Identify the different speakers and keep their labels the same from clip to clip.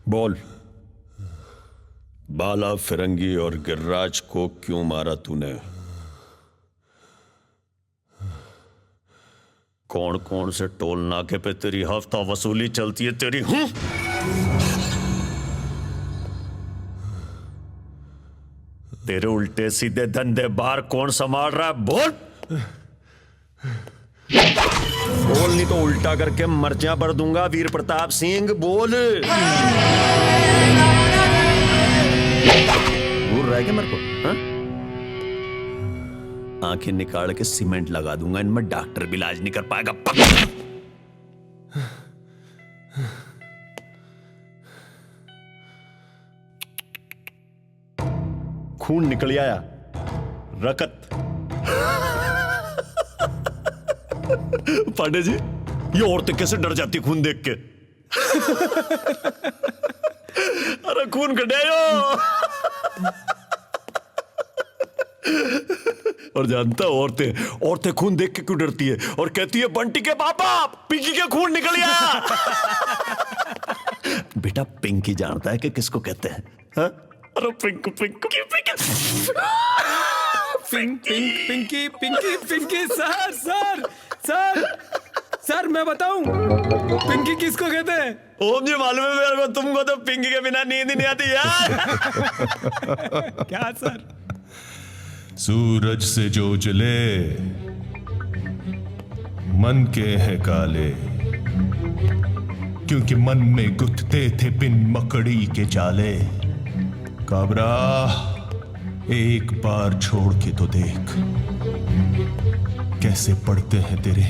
Speaker 1: बोल, बाला, फिरंगी और गिर्राज को क्यों मारा तूने? कौन कौन से टोल नाके पे तेरी हफ्ता वसूली चलती है तेरी? तेरे उल्टे सीधे धंधे बाहर कौन संभाल रहा है? बोल बोल, नहीं तो उल्टा करके मर्चियां भर दूंगा। वीर प्रताप सिंह बोल। घूर रहा है क्या मेरे को? हाँ? आंखें निकाल के सीमेंट लगा दूंगा इनमें, डॉक्टर भी इलाज नहीं कर पाएगा। खून निकल आया, रकत। पांडे जी, ये औरतें कैसे डर जाती खून देख के? अरे खून कटायो। और जानता औरतें खून देख के क्यों डरती है? और कहती है बंटी के पापा, पिंकी के खून निकल गया। बेटा, पिंकी जानता है कि किसको कहते हैं? हाँ? अरे pink pink
Speaker 2: Pinky Pinky Pinky. Sir sir sir sir, मैं बताऊं पिंकी किसको कहते हैं?
Speaker 1: ओम जी, मालूम है मेरे को, तुमको तो पिंकी के बिना नींद ही नहीं आती यार।
Speaker 2: क्या सर?
Speaker 3: सूरज से जो जले मन के हैं काले, क्योंकि मन में गुथते थे बिन मकड़ी के जाले। काबरा, एक बार छोड़ के तो देख, कैसे पड़ते हैं तेरे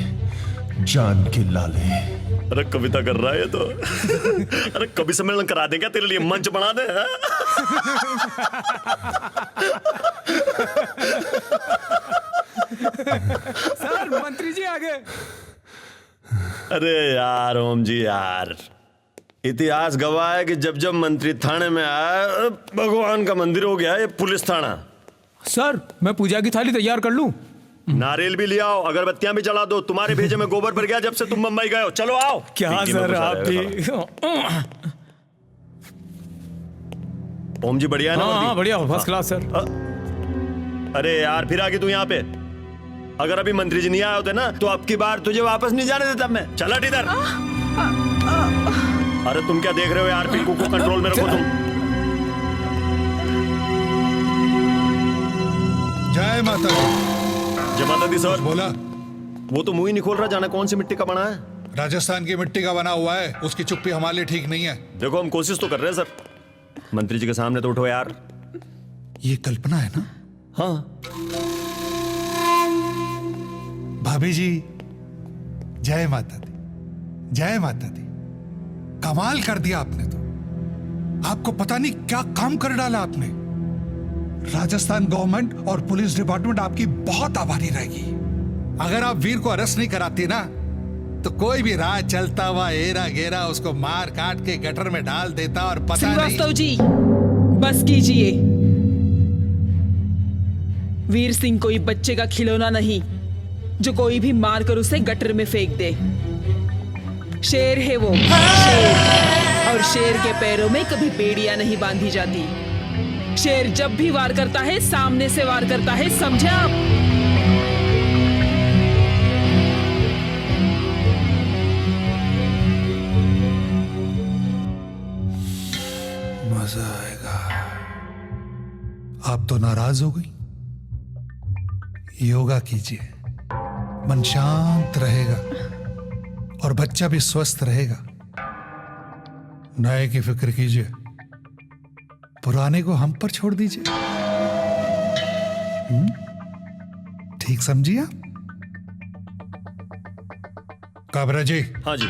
Speaker 3: जान के लाले।
Speaker 1: अरे कविता कर रहा है ये तो। अरे कवि सम्मेलन करा दें क्या तेरे लिए? मंच बना दे।
Speaker 2: सर, मंत्री जी आ गए।
Speaker 1: अरे यार ओम जी यार, इतिहास गवाह है कि जब जब मंत्री थाने में आया, भगवान का मंदिर हो गया ये पुलिस थाना।
Speaker 2: सर, मैं पूजा की थाली तैयार कर लूं?
Speaker 1: नारियल भी ले आओ, अगरबत्तियां भी जला दो। तुम्हारे भेजे में गोबर भर गया जब से तुम मुंबई गए हो। चलो आओ।
Speaker 2: क्या सर, आप भी?
Speaker 1: ओम जी बढ़िया है ना?
Speaker 2: हाँ, बढ़िया, फर्स्ट क्लास सर।
Speaker 1: अरे यार, फिर आ गई तू यहाँ पे। अगर अभी मंत्री जी नहीं आए होते ना, तो अब की बार तुझे वापस नहीं जाने देता मैं। चला इधर। अरे तुम क्या देख रहे हो यार? पिंकू को कंट्रोल में रखो तुम।
Speaker 4: जय माता दी।
Speaker 1: जय माता दी सर।
Speaker 4: बोला।
Speaker 1: वो तो मुंह ही नहीं खोल रहा, जाने कौन सी मिट्टी का बना है।
Speaker 4: राजस्थान की मिट्टी का बना हुआ है, उसकी चुप्पी हमारे लिए ठीक नहीं है।
Speaker 1: देखो, हम कोशिश तो कर रहे हैं सर। मंत्री जी के सामने तो उठो यार।
Speaker 4: ये कल्पना है ना?
Speaker 1: हाँ।
Speaker 4: भाभी जी, जय माता दी, जय माता दी। कमाल कर दिया आपने तो। आपको पता नहीं क्या काम कर डाला आपने। राजस्थान गवर्नमेंट और पुलिस डिपार्टमेंट आपकी बहुत आभारी रहेगी। अगर आप वीर को अरेस्ट नहीं कराती ना, तो कोई भी राह चलता हुआ एरा गेरा उसको मार काट के गटर में डाल देता और पता नहीं।
Speaker 5: श्रीवास्तव जी, बस कीजिए। वीर सिंह कोई बच्चे का खिलौना नहीं जो कोई भी मारकर उसे गटर में फेंक दे। शेर है वो, शेर। और शेर के पैरों में कभी बेड़ियां नहीं बांधी जाती। शेर जब भी वार करता है, सामने से वार करता है, समझे आप?
Speaker 4: मजा आएगा। आप तो नाराज हो गई। योगा कीजिए, मन शांत रहेगा और बच्चा भी स्वस्थ रहेगा। नए की फिक्र कीजिए, पुराने को हम पर छोड़ दीजिए। ठीक समझिए आप? काबरा जी।
Speaker 1: हाँ जी।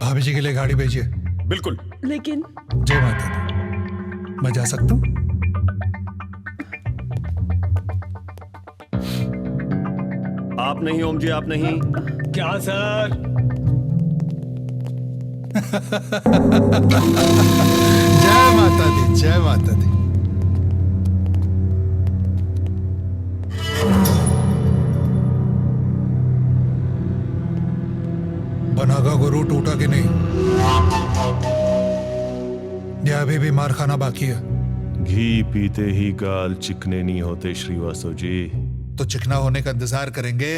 Speaker 4: भाभी जी के लिए गाड़ी भेजिए।
Speaker 1: बिल्कुल।
Speaker 5: लेकिन
Speaker 4: जय माता दी, मैं जा सकता हूं?
Speaker 1: आप नहीं ओम जी, आप नहीं।
Speaker 2: क्या सर?
Speaker 4: जय माता दी, जय माता दी। बना का गुरु टूटा कि नहीं, या अभी भी मार खाना बाकी है?
Speaker 3: घी पीते ही गाल चिकने नहीं होते श्रीवास्तव जी।
Speaker 4: तो चिकना होने का इंतजार करेंगे।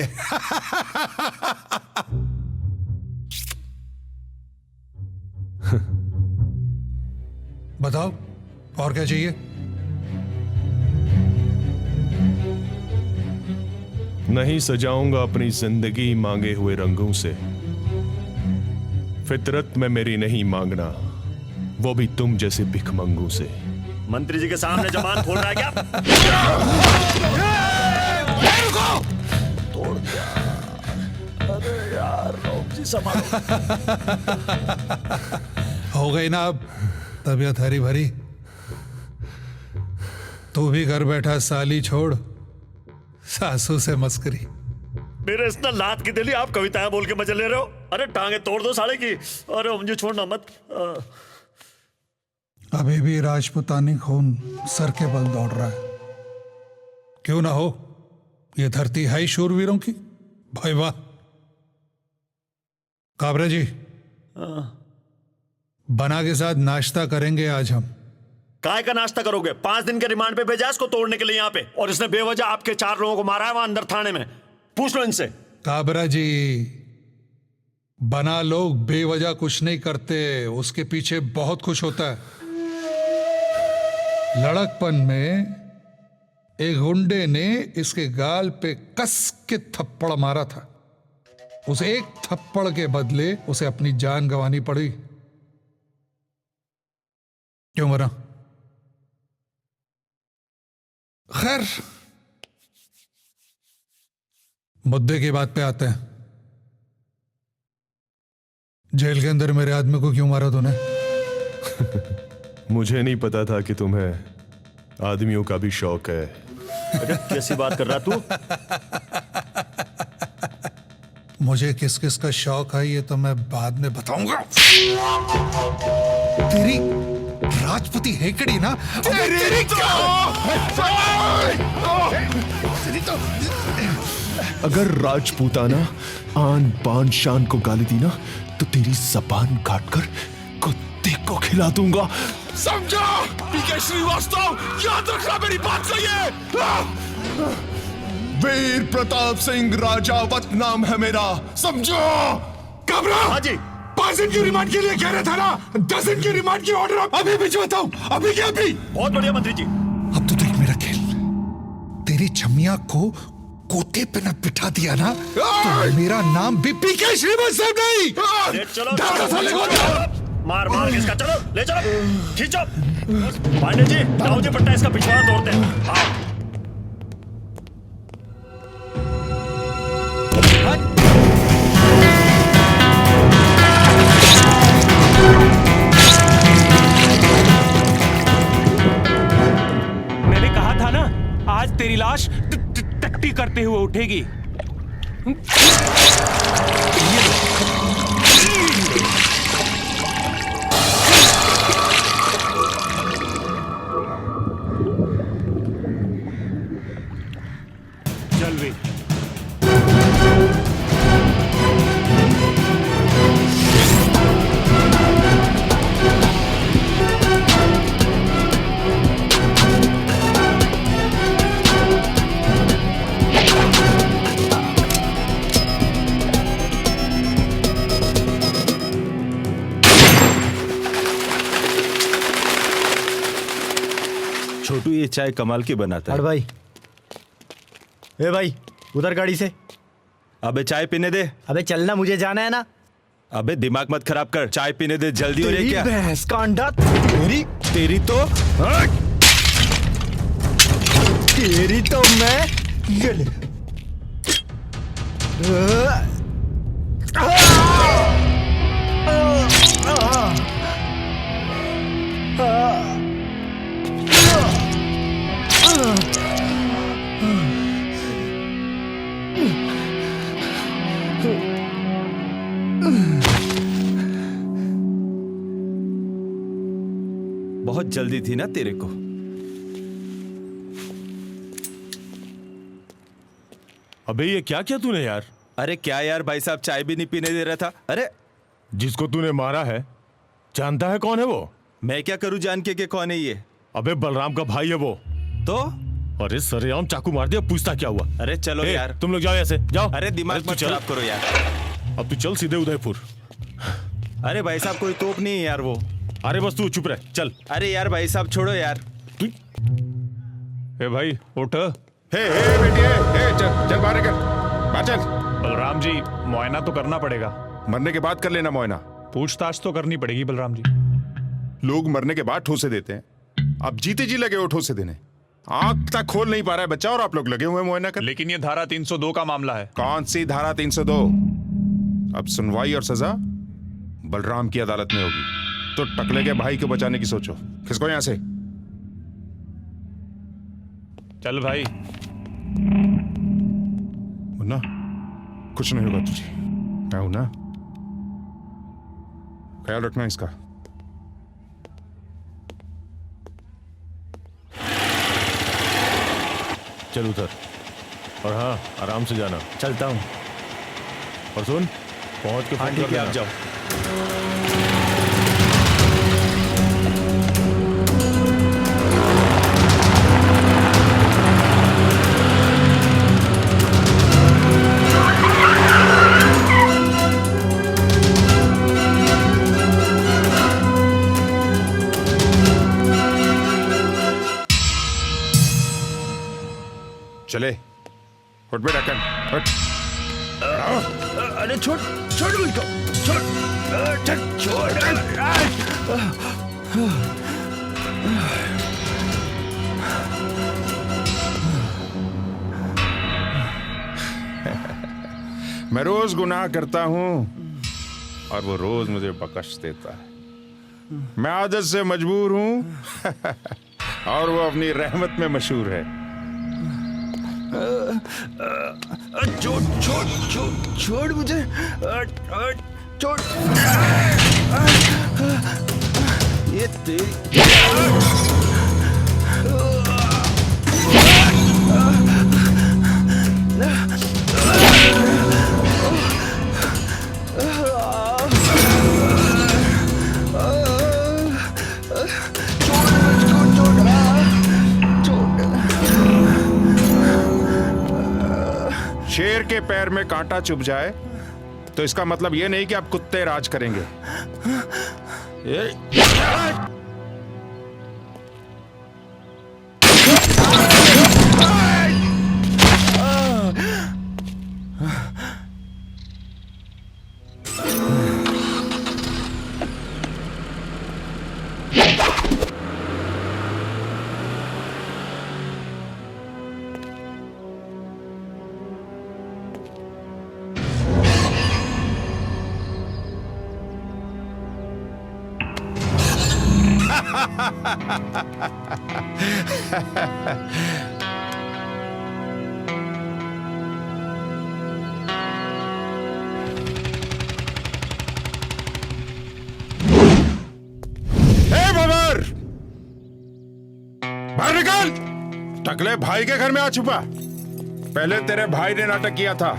Speaker 4: बताओ और क्या चाहिए?
Speaker 3: नहीं सजाऊंगा अपनी जिंदगी मांगे हुए रंगों से। फितरत में मेरी नहीं मांगना, वो भी तुम जैसे भिखमंगों से।
Speaker 1: मंत्री जी के सामने जबान खोल रहा है क्या? तोड़ दिया। अरे यार रोम जी संभालो।
Speaker 4: हो गई ना अब तबीयत हरी भरी? तू भी घर बैठा साली छोड़, सासू से मस्करी।
Speaker 1: मेरे इतना लात की दिली आप कविताएं बोल के मजे ले रहे हो? अरे टांगे तोड़ दो साले की। अरे मुझे छोड़ना मत।
Speaker 4: अभी भी राजपुतानी खून सर के बल दौड़ रहा है। क्यों ना हो, ये धरती है ही शूरवीरों की। भाई वाह। काबरा जी, बना के साथ नाश्ता करेंगे आज हम।
Speaker 1: काय का नाश्ता करोगे? 5 दिन के रिमांड पे भेजा इसको तोड़ने के लिए यहाँ पे, और इसने बेवजह आपके 4 लोगों को मारा है वहां अंदर थाने में। पूछ लो इनसे।
Speaker 4: काबरा जी, बना लोग बेवजह कुछ नहीं करते, उसके पीछे बहुत कुछ होता है। लड़कपन में एक गुंडे ने इसके गाल पे कस के थप्पड़ मारा था। उस एक थप्पड़ के बदले उसे अपनी जान गंवानी पड़ी। क्यों मरा? खैर, मुद्दे की बात पे आते हैं। जेल के अंदर मेरे आदमी को क्यों मारा तूने?
Speaker 3: मुझे नहीं पता था कि तुम्हें आदमियों का भी शौक है।
Speaker 1: अरे कैसी बात कर रहा तू?
Speaker 4: मुझे किस किस का शौक है ये तो मैं बाद में बताऊंगा। तेरी राजपूती हेकड़ी ना, तेरी क्या? तेरी तो
Speaker 3: अगर राजपूताना आन बान शान को गाली दी ना, तो तेरी जबान काटकर कुत्ते को खिला दूंगा। समझा? पीके श्रीवास्तव, याद रखना मेरी बात सही है। वीर प्रताप सिंह राजावत नाम है मेरा, समझो?
Speaker 4: काबरा,
Speaker 1: हाँ जी।
Speaker 4: 5 दिन की रिमांड के लिए कह रहे था ना, 10 दिन की रिमांड की ऑर्डर अभी भिजवाता हूं। अभी क्या? अभी?
Speaker 1: बहुत बढ़िया मंत्री जी।
Speaker 4: अब तो देख मेरा खेल। तेरी छमिया को कोटे पे न बिठा दिया ना, तो मेरा नाम भी पीके श्रीवास्तव नहीं।
Speaker 1: अरे चलो मार मार के इसका, चलो ले चलो, खींचो। पांडे जी, जाओ जी पट्टा इसका पिछवाड़ा तोड़ते हैं। आओ।
Speaker 2: मैंने कहा था ना, आज तेरी लाश टट्टी करते हुए उठेगी। चल वे।
Speaker 6: छोटू, ये चाय कमाल की बनाता है।
Speaker 7: अरे भाई, ए भाई, उधर गाड़ी से।
Speaker 6: अबे चाय पीने दे।
Speaker 7: अबे चलना, मुझे जाना है ना।
Speaker 6: अबे दिमाग मत खराब कर, चाय पीने दे, जल्दी हो रही है क्या?
Speaker 7: भैंस का अंडा तेरी तो मैं ये ले।
Speaker 6: बहुत जल्दी थी ना तेरे को।
Speaker 3: अबे ये क्या किया तूने यार?
Speaker 6: अरे क्या यार भाई साहब, चाय भी नहीं पीने दे रहा था। अरे
Speaker 3: जिसको तूने मारा है जानता है कौन है वो?
Speaker 6: मैं क्या करूं जान के कौन है ये?
Speaker 3: अबे बलराम का भाई है वो।
Speaker 6: तो
Speaker 3: अरे सरेआम चाकू मार दिया, पूछता क्या हुआ?
Speaker 6: अरे चलो
Speaker 3: ए,
Speaker 6: यार,
Speaker 3: तुम लोग जाओ ऐसे जाओ।
Speaker 6: अरे दिमाग
Speaker 3: तू
Speaker 6: मत
Speaker 3: चल।
Speaker 6: खराब करो यार।
Speaker 3: अब तू चल सीधे उदयपुर।
Speaker 6: अरे भाई साहब कोई तोप नहीं है यार वो।
Speaker 3: अरे बस तू चुप रह, चल।
Speaker 6: अरे यार भाई साहब छोड़ो यार।
Speaker 3: ए भाई उठ।
Speaker 8: हे बेटी हे चल चल बाहर निकल, बाहर चल।
Speaker 9: बलराम जी, मुआयना तो करना पड़ेगा।
Speaker 8: मरने के बाद कर लेना मुआयना।
Speaker 9: पूछताछ तो करनी पड़ेगी बलराम जी।
Speaker 8: लोग मरने के बाद ठोसे देते हैं, अब जीते जी लगे हो ठोसे देने। आंख तक खोल नहीं पा रहा है बच्चा और आप लोग लगे हुए हैं मुआयना कर।
Speaker 9: लेकिन ये धारा 302 का मामला है।
Speaker 8: कौन सी धारा 302? अब सुनवाई और सजा बलराम की अदालत में होगी। तो टकले के भाई को बचाने की सोचो। किसको यहां से?
Speaker 9: चल भाई।
Speaker 8: मुन्ना कुछ नहीं होगा तुझे, मैं हूं ना, ख्याल रखना इसका।
Speaker 3: चल उधर, और हाँ आराम से जाना।
Speaker 6: चलता हूँ।
Speaker 3: और सुन, पहुंच के
Speaker 6: हाँ
Speaker 3: फोन
Speaker 6: ठीक
Speaker 3: कर
Speaker 6: है,
Speaker 3: देना।
Speaker 6: आप जाओ।
Speaker 8: चले उठ बे ढक्कन उठ।
Speaker 1: अरे छोड़ छोड़ मुझको, छोड़
Speaker 8: मैं रोज गुनाह करता हूं और वो रोज मुझे बख्श देता है। मैं आदत से मजबूर हूं और वो अपनी रहमत में मशहूर है।
Speaker 1: छोड़ छोड़ छोड़ छोड़ मुझे, छोड़। ये तेरी
Speaker 8: शेर के पैर में कांटा चुभ जाए तो इसका मतलब यह नहीं कि आप कुत्ते राज करेंगे। बाहर निकल! टकले भाई के घर में आ छुपा। पहले तेरे भाई ने नाटक किया था,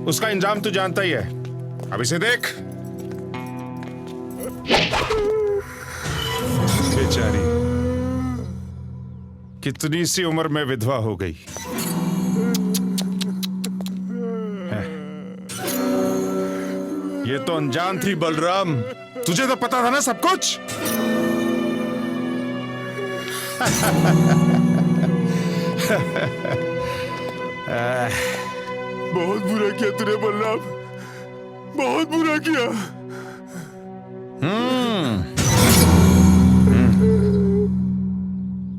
Speaker 8: उसका इंजाम तू जानता ही है। अब इसे देख। बेचारी कितनी सी उम्र में विधवा हो गई। ये तो अनजान थी बलराम, तुझे तो पता था ना सब कुछ।
Speaker 3: बहुत बुरा किया तूने बलराम, बहुत बुरा किया।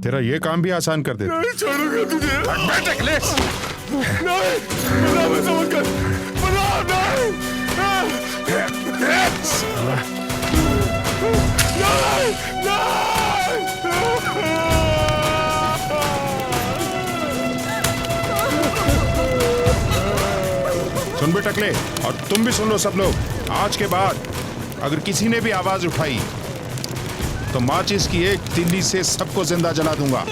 Speaker 8: तेरा ये काम भी आसान कर देता।
Speaker 3: नहीं छोड़ूंगा तुझे।
Speaker 8: बैठ अखिलेश।
Speaker 3: नहीं, बलराम ऐसा मत कर। बलराम नहीं।
Speaker 8: सुन बे टकले, और तुम भी सुन लो सब लोग। आज के बाद अगर किसी ने भी आवाज उठाई तो माचिस की एक तिल्ली से सबको जिंदा जला दूंगा।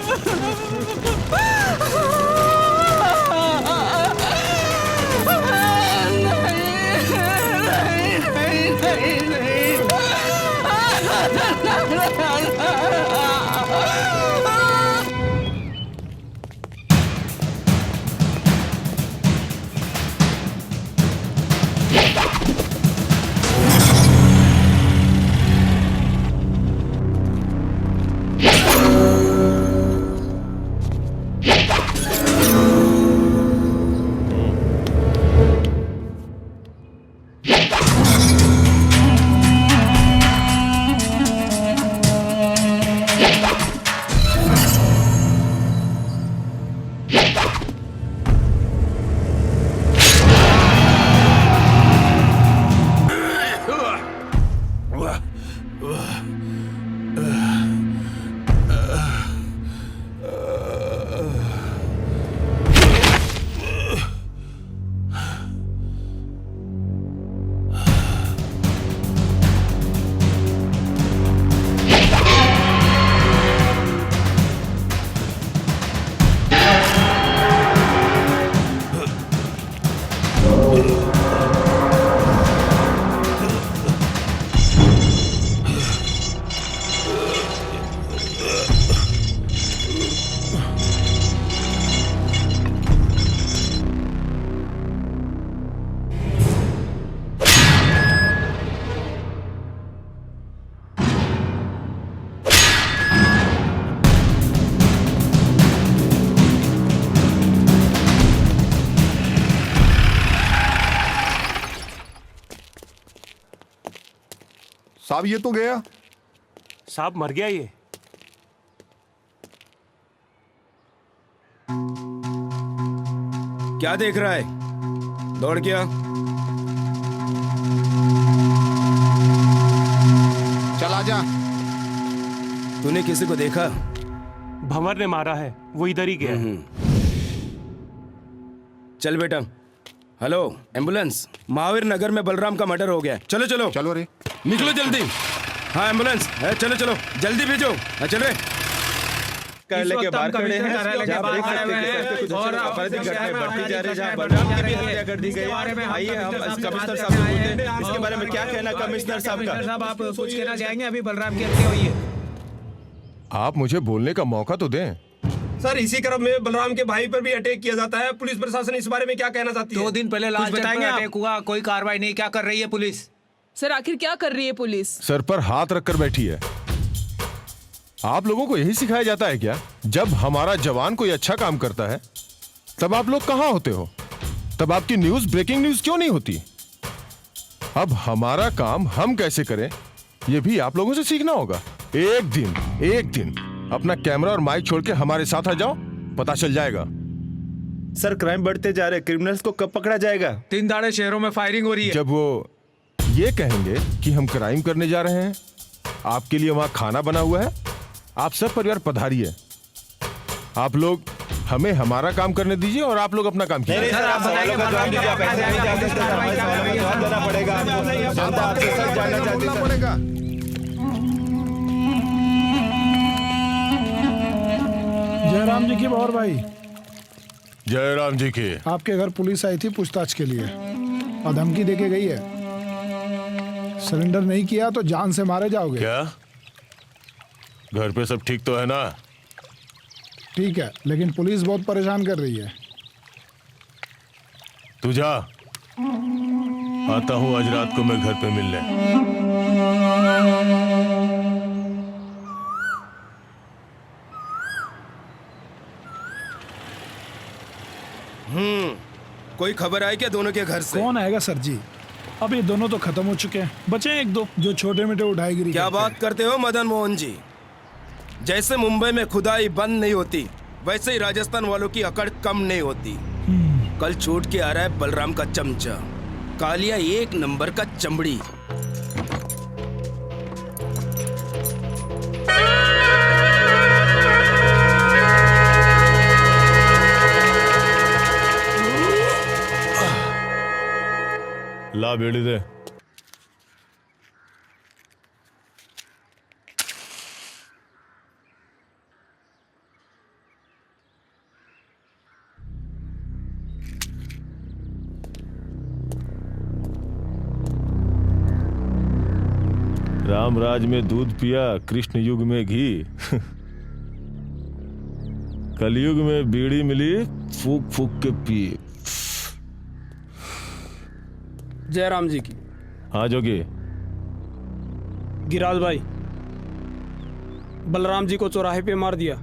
Speaker 3: साहब ये तो गया।
Speaker 9: साहब मर गया ये।
Speaker 2: क्या देख रहा है? दौड़ क्या?
Speaker 8: चल आजा।
Speaker 2: तूने किसी को देखा?
Speaker 9: भंवर ने मारा है, वो इधर ही गया है।
Speaker 2: चल बेटा। हेलो एम्बुलेंस, महावीर नगर में बलराम का मर्डर हो गया। चलो चलो
Speaker 8: चलो रे।
Speaker 2: निकलो जल्दी। हाँ एम्बुलेंस है, चलो चलो जल्दी भेजो। हाँ चल रहे।
Speaker 1: कार्यालय के बाहर खड़े हैं जहाँ पर देख सकते हैं कि कुछ आपराधिक घटनाएं बढ़ती जा रही है, जहाँ बलराम की भी हत्या कर दी गई है। आइए हम कमिश्नर साहब से पूछते हैं इसके बारे में क्या कहना कमिश्नर साहब का।
Speaker 10: साहब आप कुछ कहना चाहेंगे? अभी बलराम की हत्या हुई है।
Speaker 3: आप मुझे बोलने का मौका तो दें।
Speaker 10: सर इसी क्रम में बलराम के भाई पर भी अटैक किया जाता है। पुलिस प्रशासन इस बारे में क्या कहना चाहती है?
Speaker 11: 2 दिन पहले लाल चौक पर अटैक हुआ, कोई कार्रवाई नहीं। क्या कर रही है पुलिस?
Speaker 5: सर आखिर क्या कर रही है पुलिस?
Speaker 3: सर पर हाथ रखकर बैठी है। आप लोगों को यही सिखाया जाता है क्या? जब हमारा जवान कोई अच्छा काम करता है तब आप लोग कहां होते हो? तब आपकी न्यूज ब्रेकिंग न्यूज क्यों नहीं होती? अब हमारा काम हम कैसे करें ये भी आप लोगों से सीखना होगा। एक दिन अपना कैमरा और माइक छोड़ के हमारे साथ आ जाओ, पता चल जाएगा।
Speaker 1: सर क्राइम बढ़ते जा रहे, क्रिमिनल्स को कब पकड़ा जाएगा?
Speaker 11: 3 दाड़े शहरों में फायरिंग हो रही है।
Speaker 3: जब वो ये कहेंगे कि हम क्राइम करने जा रहे हैं, आपके लिए वहां खाना बना हुआ है, आप सब परिवार पधारिए। आप लोग हमें हमारा काम करने दीजिए और आप लोग अपना काम कीजिए।
Speaker 1: सर आप सवालों का जवाब दीजिए, आप ऐसे नहीं जा सकते। हमारे सवालों का जवाब देना पड़ेगा आपको। जनता आपसे सब जानना चाहती है
Speaker 8: पड़ेगा।
Speaker 12: जयराम जी की और भाई।
Speaker 3: जयराम जी की।
Speaker 12: आपके घर पुलिस आई थी पूछताछ के लिए और धमकी देके गई है। सरेंडर नहीं किया तो जान से मारे जाओगे।
Speaker 3: क्या घर पे सब ठीक तो है ना?
Speaker 12: ठीक है, लेकिन पुलिस बहुत परेशान कर रही है।
Speaker 3: तू जा, आता हूं आज रात को मैं घर पे मिलने।
Speaker 2: कोई खबर आई क्या दोनों के घर से?
Speaker 12: कौन आएगा सर जी? अब ये दोनों तो खत्म हो चुके हैं, बचे हैं 1-2 जो छोटे मोटे उठाईगिरी।
Speaker 2: क्या बात करते हो मदन मोहन जी? जैसे मुंबई में खुदाई बंद नहीं होती, वैसे ही राजस्थान वालों की अकड़ कम नहीं होती। कल छूट के आ रहा है बलराम का चमचा, कालिया 1 नंबर का चमड़ी।
Speaker 3: ला बेड़ी दे। रामराज में दूध पिया, कृष्ण युग में घी। कलयुग में बीड़ी मिली, फूक फूक के पी।
Speaker 10: जयराम जी की।
Speaker 3: हाँ जोगी।
Speaker 10: गिराज भाई, बलराम जी को चौराहे पे मार दिया।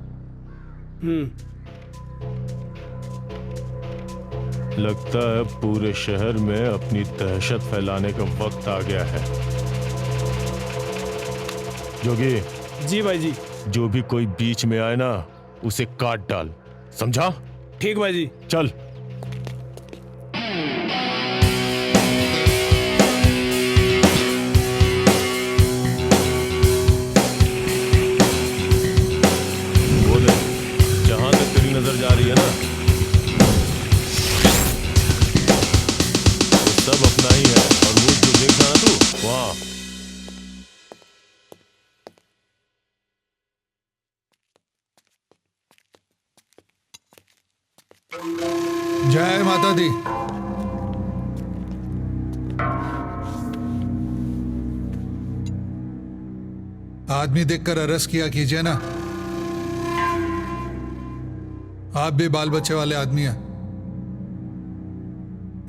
Speaker 3: लगता है पूरे शहर में अपनी दहशत फैलाने का वक्त आ गया है। जोगी।
Speaker 10: जी भाई जी।
Speaker 3: जो भी कोई बीच में आए ना, उसे काट डाल, समझा?
Speaker 10: ठीक भाई जी।
Speaker 3: चल। बोले, जहां तक तेरी नजर जा रही है ना, वो सब अपना ही है। और वो जो देख रहा ना तू, वहां
Speaker 4: जय माता दी। आदमी देखकर अरेस्ट किया कीजिए ना। आप भी बाल बच्चे वाले आदमी हैं।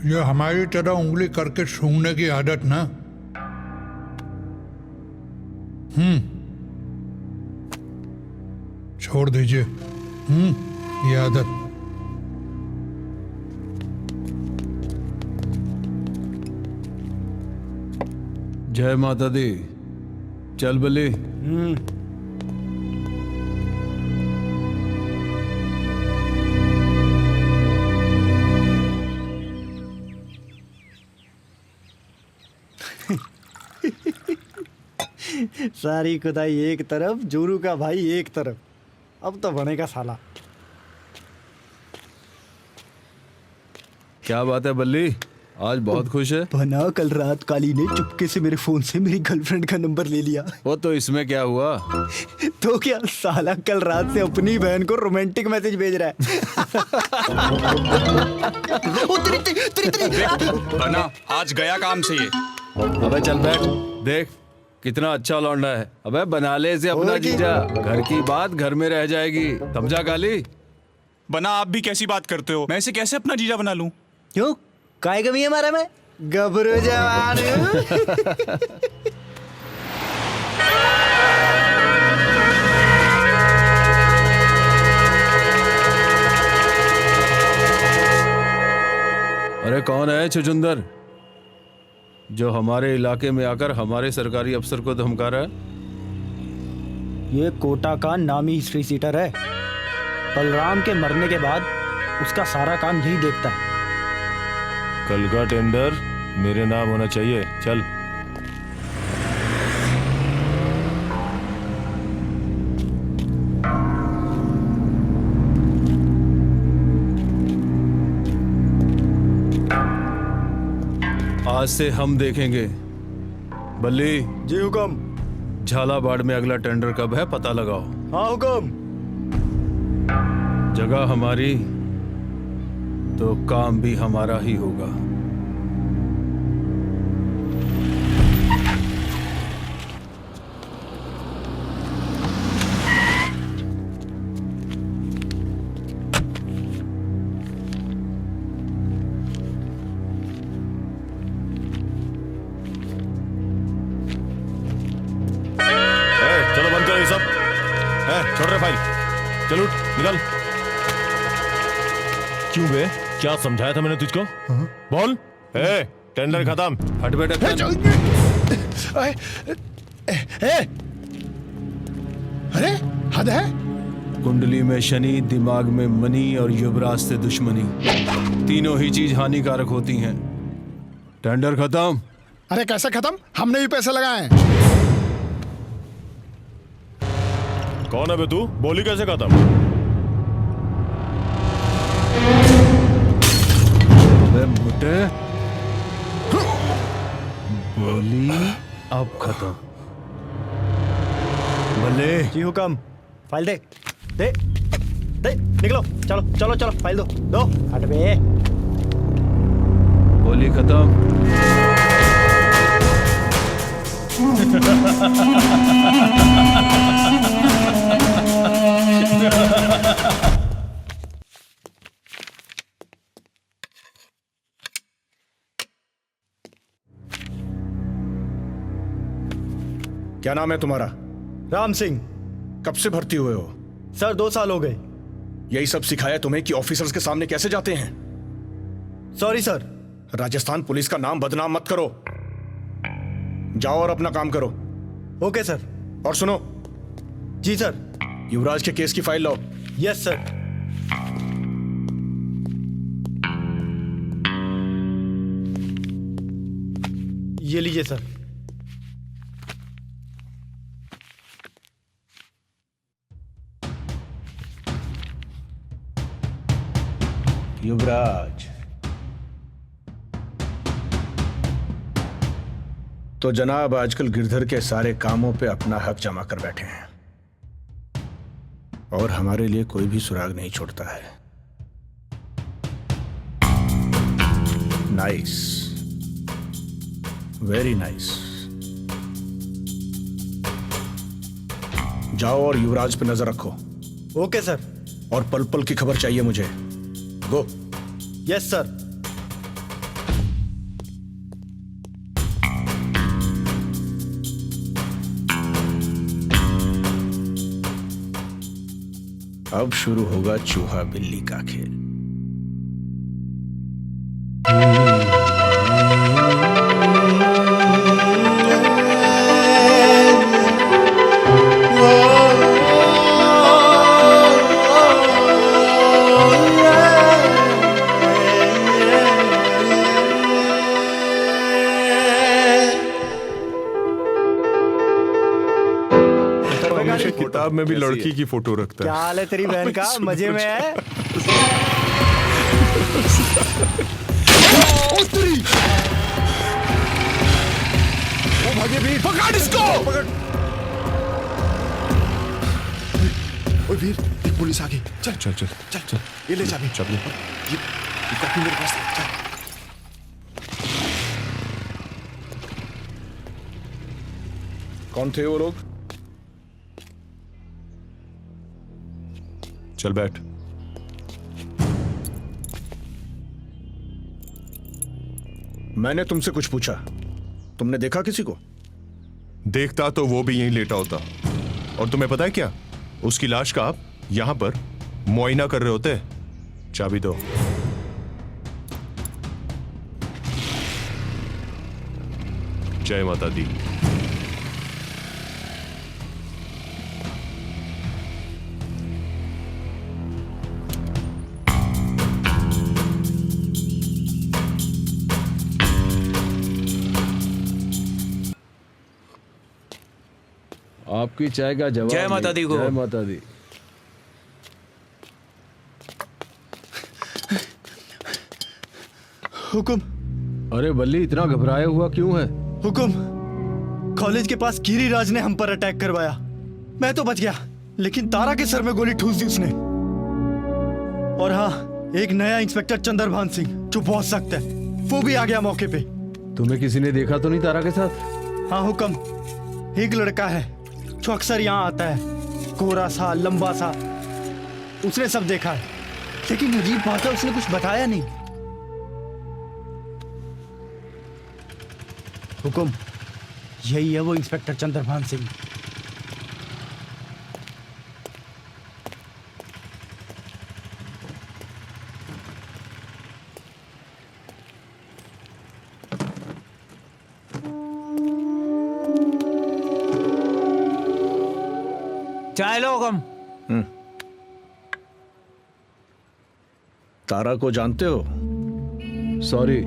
Speaker 4: ये हमारी तरह उंगली करके सूंघने की आदत ना। छोड़ दीजिए ये आदत।
Speaker 13: जय माता दी।
Speaker 3: चल बल्ली।
Speaker 7: सारी खुदाई एक तरफ, जोरू का भाई एक तरफ। अब तो बनेगा साला।
Speaker 3: क्या बात है बल्ली, आज बहुत खुश है?
Speaker 7: बना, कल रात काली ने चुपके से मेरे फोन से मेरी गर्लफ्रेंड का नंबर ले लिया।
Speaker 3: वो तो इसमें क्या हुआ?
Speaker 7: तो क्या, साला कल रात से अपनी बहन को रोमांटिक मैसेज भेज रहा है।
Speaker 6: बना, आज गया काम से ये।
Speaker 3: अबे चल बैठ, देख कितना अच्छा लौंडा है। अबे बना ले इसे अपना जीजा, घर की बात घर में रह जाएगी, समझा काली?
Speaker 6: बना, आप भी कैसी बात करते हो? मैं इसे कैसे अपना जीजा बना लूं?
Speaker 7: क्यों, काय कमी है हमारा में? गबरू जवान।
Speaker 3: अरे कौन है छुचुंदर जो हमारे इलाके में आकर हमारे सरकारी अफसर को धमका रहा है?
Speaker 7: ये कोटा का नामी हिस्ट्री सीटर है। बलराम के मरने के बाद उसका सारा काम यही देखता है।
Speaker 8: कल का टेंडर मेरे नाम होना चाहिए। चल।
Speaker 3: आज से हम देखेंगे। बल्ली
Speaker 7: जी हुक्म।
Speaker 3: झालावाड़ में अगला टेंडर कब है पता लगाओ।
Speaker 7: हाँ हुक्म।
Speaker 3: जगह हमारी तो काम भी हमारा ही होगा।
Speaker 8: चलो बंद करो ये सब। छोड़ रहे फाइल, चलो निकल। क्यों बे, क्या समझाया था मैंने तुझको? बोल। टेंडर खत्म,
Speaker 3: हट बेटा।
Speaker 12: अरे हद है।
Speaker 3: कुंडली में शनि, दिमाग में मनी और युवराज से दुश्मनी, तीनों ही चीज हानिकारक होती हैं। टेंडर खत्म।
Speaker 12: अरे कैसे खत्म? हमने भी पैसे लगाए हैं।
Speaker 8: कौन है बे तू? बोली कैसे खत्म?
Speaker 3: अबे मोटे, बोली अब खत्म। भले
Speaker 7: जी हुक्म। फाइल दे दे दे, निकलो। चलो चलो चलो, फाइल दो दो। हट बे।
Speaker 3: बोली खत्म।
Speaker 13: क्या नाम है तुम्हारा?
Speaker 7: राम सिंह।
Speaker 13: कब से भर्ती हुए हो?
Speaker 7: सर 2 साल हो गए।
Speaker 13: यही सब सिखाया तुम्हें कि ऑफिसर्स के सामने कैसे जाते हैं?
Speaker 7: Sorry sir.
Speaker 13: राजस्थान पुलिस का नाम बदनाम मत करो। जाओ और अपना काम करो।
Speaker 7: Okay sir.
Speaker 13: और सुनो।
Speaker 7: जी सर।
Speaker 13: युवराज के केस की फाइल लाओ।
Speaker 7: Yes sir. ये लीजिए सर।
Speaker 13: युवराज, तो जनाब आजकल गिरधर के सारे कामों पे अपना हक जमा कर बैठे हैं और हमारे लिए कोई भी सुराग नहीं छोड़ता है। Nice, very nice. जाओ और युवराज पे नजर रखो।
Speaker 7: Okay sir.
Speaker 13: और पल पल की खबर चाहिए मुझे। गो।
Speaker 7: Yes sir.
Speaker 13: अब शुरू होगा चूहा बिल्ली का खेल।
Speaker 3: हमेशा किताब में भी लड़की की फोटो रखता है।
Speaker 7: क्या हाल है तेरी बहन का? मजे में है?
Speaker 3: वो भागे वीर, पकड़ इसको। ओए वीर, एक पुलिस आ गई। चल चल चल चल चल, ये ले चाबी। चाबी ये कॉपी मेरे पास है। चल। कौन थे वो लोग? चल बैठ। मैंने तुमसे कुछ पूछा, तुमने देखा किसी को? देखता तो वो भी यहीं लेटा होता। और तुम्हें पता है क्या, उसकी लाश का आप यहां पर मुआयना कर रहे होते। चाबी दो। जय माता दी।
Speaker 14: आपकी चाय का जवाब।
Speaker 11: जय माता दी को।
Speaker 14: जय माता दी।
Speaker 7: हुकुम।
Speaker 14: अरे बल्ली, इतना घबराया हुआ क्यों है?
Speaker 7: हुकुम, कॉलेज के पास गिरिराज ने हम पर अटैक करवाया। मैं तो बच गया, लेकिन तारा के सर में गोली ठूस दी उसने। और हाँ, एक नया इंस्पेक्टर चंद्रभान सिंह जो बहुत सख्त है, वो भी आ गया मौके पे।
Speaker 14: तुम्हें किसी ने देखा तो नहीं तारा के साथ?
Speaker 7: हाँ हुकुम, एक लड़का है जो अक्सर यहाँ आता है, गोरा सा, लंबा सा। उसने सब देखा है, लेकिन अजीब बात है, उसने कुछ बताया नहीं। हुकुम, यही है वो इंस्पेक्टर चंद्रभान सिंह।
Speaker 11: चाय लो हुकुम।
Speaker 13: तारा को जानते हो?
Speaker 14: सॉरी,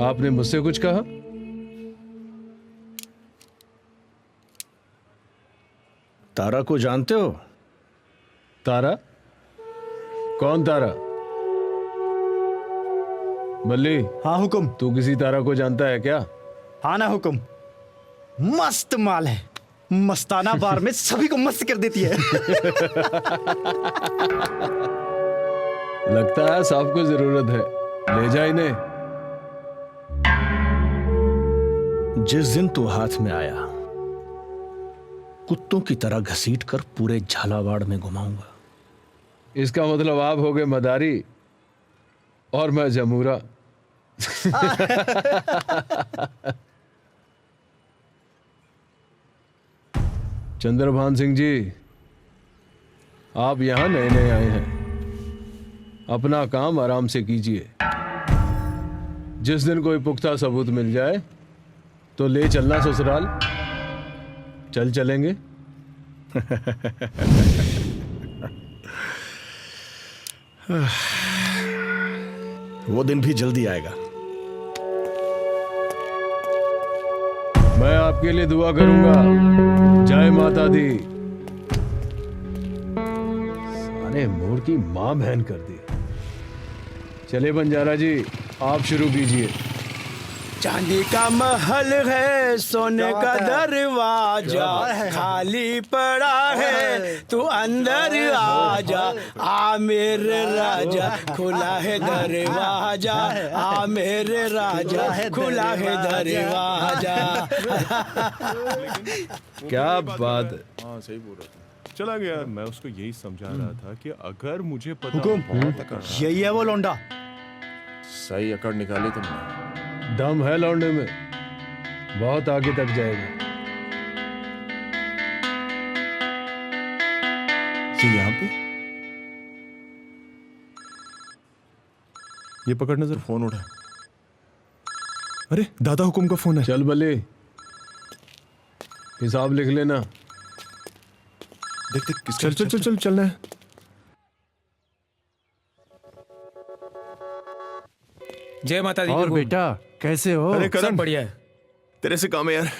Speaker 14: आपने मुझसे कुछ कहा?
Speaker 13: तारा को जानते हो?
Speaker 14: तारा? कौन तारा? बल्ली।
Speaker 7: हाँ हुकुम।
Speaker 14: तू किसी तारा को जानता है क्या?
Speaker 7: हाँ ना हुकुम, मस्त माल है, मस्ताना बार में सभी को मस्त कर देती है।
Speaker 14: लगता है साहब को जरूरत है, ले जा इन्हें।
Speaker 13: जिस दिन तू हाथ में आया, कुत्तों की तरह घसीट कर पूरे झालावाड़ में घुमाऊंगा।
Speaker 14: इसका मतलब आप हो गए मदारी और मैं जमूरा। चंद्रभान सिंह जी, आप यहां नए नए आए हैं, अपना काम आराम से कीजिए। जिस दिन कोई पुख्ता सबूत मिल जाए तो ले चलना ससुराल। चल चलेंगे।
Speaker 13: वो दिन भी जल्दी आएगा।
Speaker 14: मैं आपके लिए दुआ करूंगा। जय माता दी। सारे मोड़ की मां बहन कर दी। चले बंजारा जी, आप शुरू कीजिए।
Speaker 2: चांदी का महल है, सोने का दरवाजा खाली पड़ा है, तू अंदर आ जा, आ मेरे राजा, खुला है दरवाजा, आ मेरे राजा, खुला है दरवाजा।
Speaker 14: क्या बात है।
Speaker 3: हाँ सही बोल रहा था। चला गया। मैं उसको यही समझा रहा था कि अगर मुझे पता
Speaker 7: हुकुम, यही है वो लौंडा।
Speaker 3: सही अकड़ निकाली तुमने।
Speaker 14: दम है लौंडे में, बहुत आगे तक जाएगा।
Speaker 3: ये यहाँ पे ये पकड़ नजर। फोन उठा। अरे दादा हुकुम का फोन है।
Speaker 14: चल बले, हिसाब लिख लेना।
Speaker 3: देख देख किस। चल चल चल चल चलना है।
Speaker 11: जय माता दी।
Speaker 14: और बेटा कैसे हो?
Speaker 3: अरे करण,
Speaker 11: बढ़िया है।
Speaker 3: तेरे से काम है यार।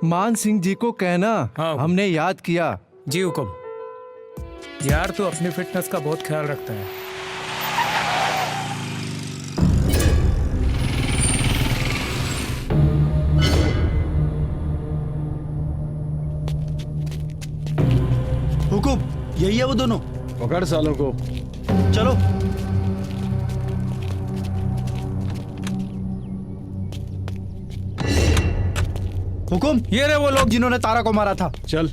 Speaker 15: मान सिंह जी को कहना हमने याद किया।
Speaker 11: जी हुक्म। यार तू अपनी फिटनेस का बहुत ख्याल रखता है।
Speaker 7: हुकुम, यही है वो दोनों।
Speaker 14: पकड़ सालों को।
Speaker 7: चलो। हुकुम, ये रहे वो लोग जिन्होंने तारा को मारा था।
Speaker 14: चल।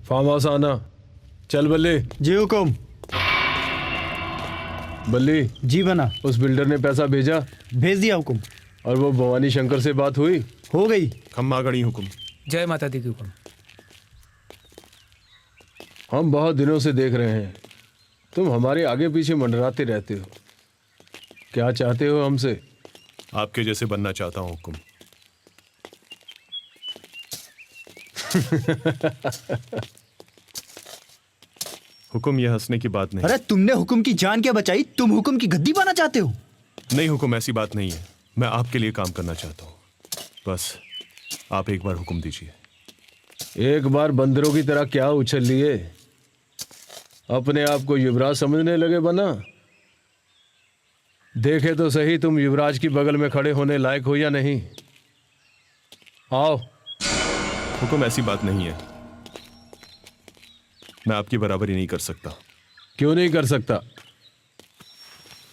Speaker 14: फार्म हाउस आना। चल बल्ले।
Speaker 7: जी हुकुम।
Speaker 14: बल्ली।
Speaker 7: जी बना।
Speaker 14: उस बिल्डर ने पैसा भेजा?
Speaker 7: भेज दिया हुकुम।
Speaker 14: और वो भवानी शंकर से बात हुई?
Speaker 7: हो गई।
Speaker 13: खम्मा गड़ी हुकुम।
Speaker 11: जय माता दी की हुकुम।
Speaker 14: हम बहुत दिनों से देख रहे हैं, तुम हमारे आगे पीछे मंडराते रहते हो। क्या चाहते हो हमसे?
Speaker 6: आपके जैसे बनना चाहता हूं हुकुम। हुकुम, यह हंसने की बात नहीं।
Speaker 7: अरे तुमने हुकुम की जान क्या बचाई? तुम हुकुम की गद्दी पाना चाहते हो?
Speaker 6: नहीं हुकुम, ऐसी बात नहीं है। मैं आपके लिए काम करना चाहता हूँ। बस आप एक बार हुकुम दीजिए।
Speaker 14: एक बार बंदरों की तरह क्या उछल लिए? अपने आप को युवराज समझने लगे बना? देखे तो सही तुम युवराज की बगल में खड़े होने लायक हो या नहीं। आओ।
Speaker 6: हुकुम, ऐसी बात नहीं है। मैं आपकी बराबरी नहीं कर सकता।
Speaker 14: क्यों नहीं कर सकता?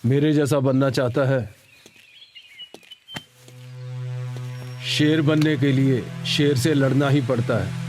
Speaker 14: मेरे जैसा बनना चाहता है? शेर बनने के लिए शेर से लड़ना ही पड़ता है।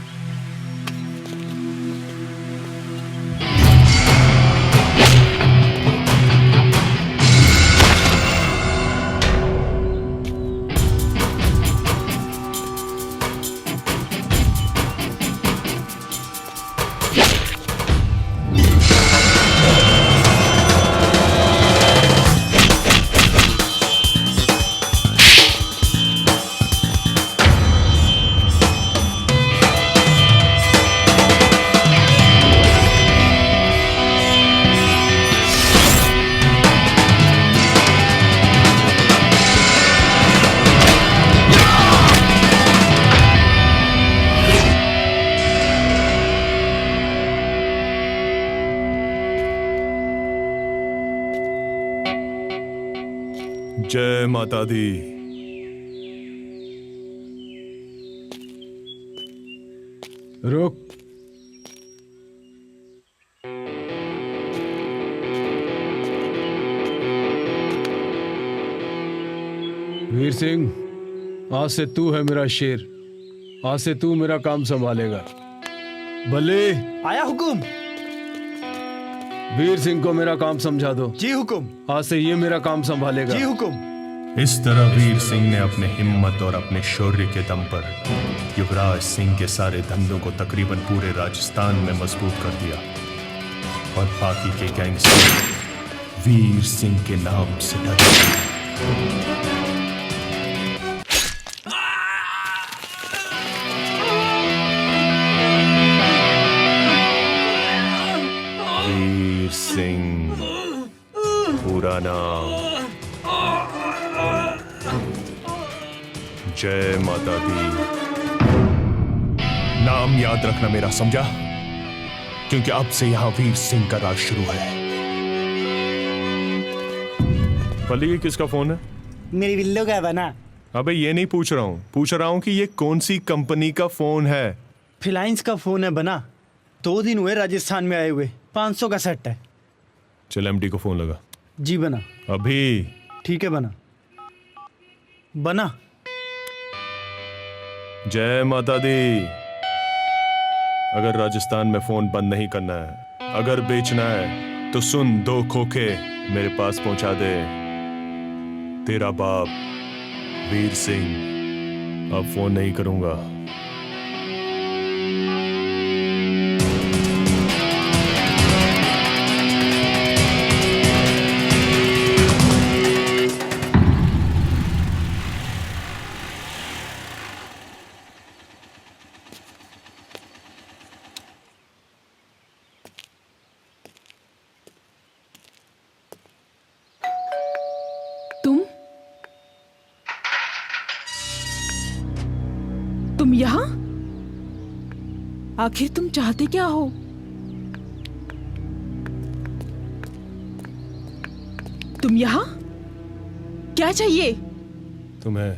Speaker 6: जय माता दी।
Speaker 14: रुक। वीर सिंह, आज से तू है मेरा शेर। आज से तू मेरा काम संभालेगा। भले।
Speaker 7: आया हुकुम।
Speaker 14: वीर सिंह को मेरा काम समझा दो।
Speaker 7: जी हुकुम।
Speaker 14: आज से ये मेरा काम संभालेगा।
Speaker 7: जी हुकुम।
Speaker 6: इस तरह वीर सिंह ने अपने हिम्मत और अपने शौर्य के दम पर युवराज सिंह के सारे धंधों को तकरीबन पूरे राजस्थान में मजबूत कर दिया और बाकी के गैंगस्टर वीर सिंह के नाम से डरे। वीर सिंह, पूरा नाम। जय माता दी। नाम याद रखना मेरा, समझा? क्योंकि अब से यहां वीर सिंह का राज शुरू है। पल्ली, ये किसका फोन है?
Speaker 7: मेरी बिल्लो का बना।
Speaker 6: अबे ये नहीं पूछ रहा हूँ, पूछ रहा हूँ कि ये कौन सी कंपनी का फोन है?
Speaker 7: फिलाइंस का फोन है बना। 2 दिन हुए राजस्थान में आए हुए। 500 का सेट है।
Speaker 6: चल एमडी को फोन लगा।
Speaker 7: जी बना।
Speaker 6: अभी?
Speaker 7: ठीक है बना। बना।
Speaker 6: जय माता दी। अगर राजस्थान में फोन बंद नहीं करना है, अगर बेचना है, तो सुन, 2 खोखे मेरे पास पहुंचा दे। तेरा बाप वीर सिंह। अब फोन नहीं करूंगा।
Speaker 5: तुम यहाँ? आखिर तुम चाहते क्या हो? तुम यहाँ? क्या चाहिए?
Speaker 6: तुम्हें?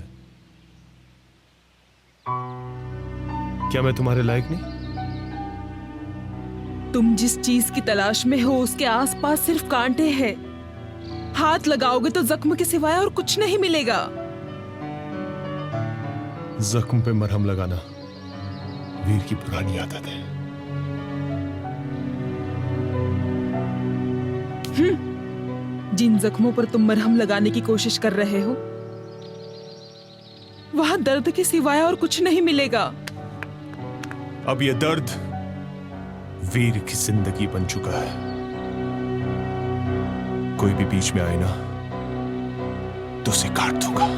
Speaker 6: क्या मैं तुम्हारे लायक नहीं?
Speaker 5: तुम जिस चीज की तलाश में हो उसके आसपास सिर्फ कांटे हैं। हाथ लगाओगे तो जख्म के सिवाय और कुछ नहीं मिलेगा।
Speaker 6: जख्म पे मरहम लगाना वीर की पुरानी आदत है।
Speaker 5: जिन जख्मों पर तुम मरहम लगाने की कोशिश कर रहे हो वहां दर्द के सिवाय और कुछ नहीं मिलेगा।
Speaker 6: अब ये दर्द वीर की जिंदगी बन चुका है। कोई भी बीच में आए ना तो उसे काट दूंगा।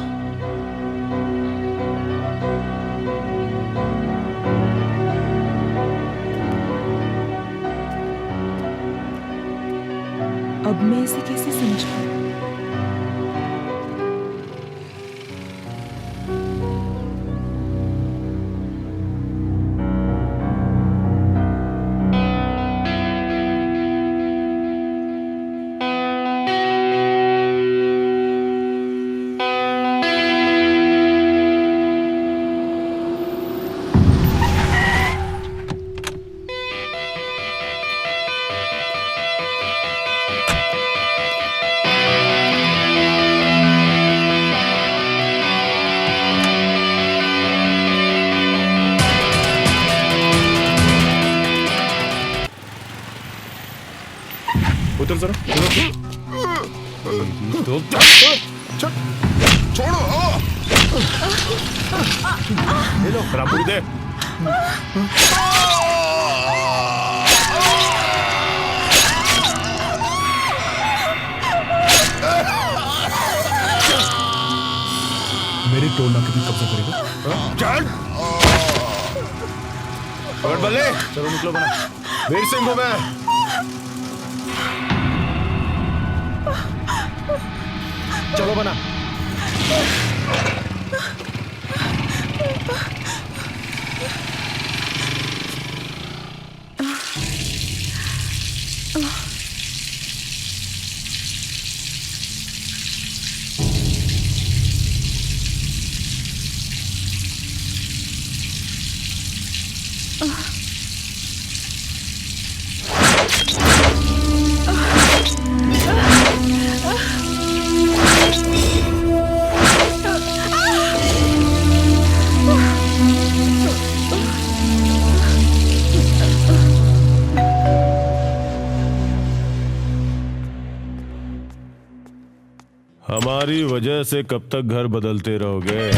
Speaker 5: अब मैं इसे कैसे समझूं?
Speaker 6: उतर जरा।
Speaker 8: छोड़ो।
Speaker 6: ले लो, रामपुरी दे। मेरे टोल नाके भी कब्जा करेगा।
Speaker 8: चल।
Speaker 6: पकड़ बल्ले। चलो निकलो बना। वीर सिंह को मैं। चलो बना। हमारी वजह से कब तक घर बदलते रहोगे?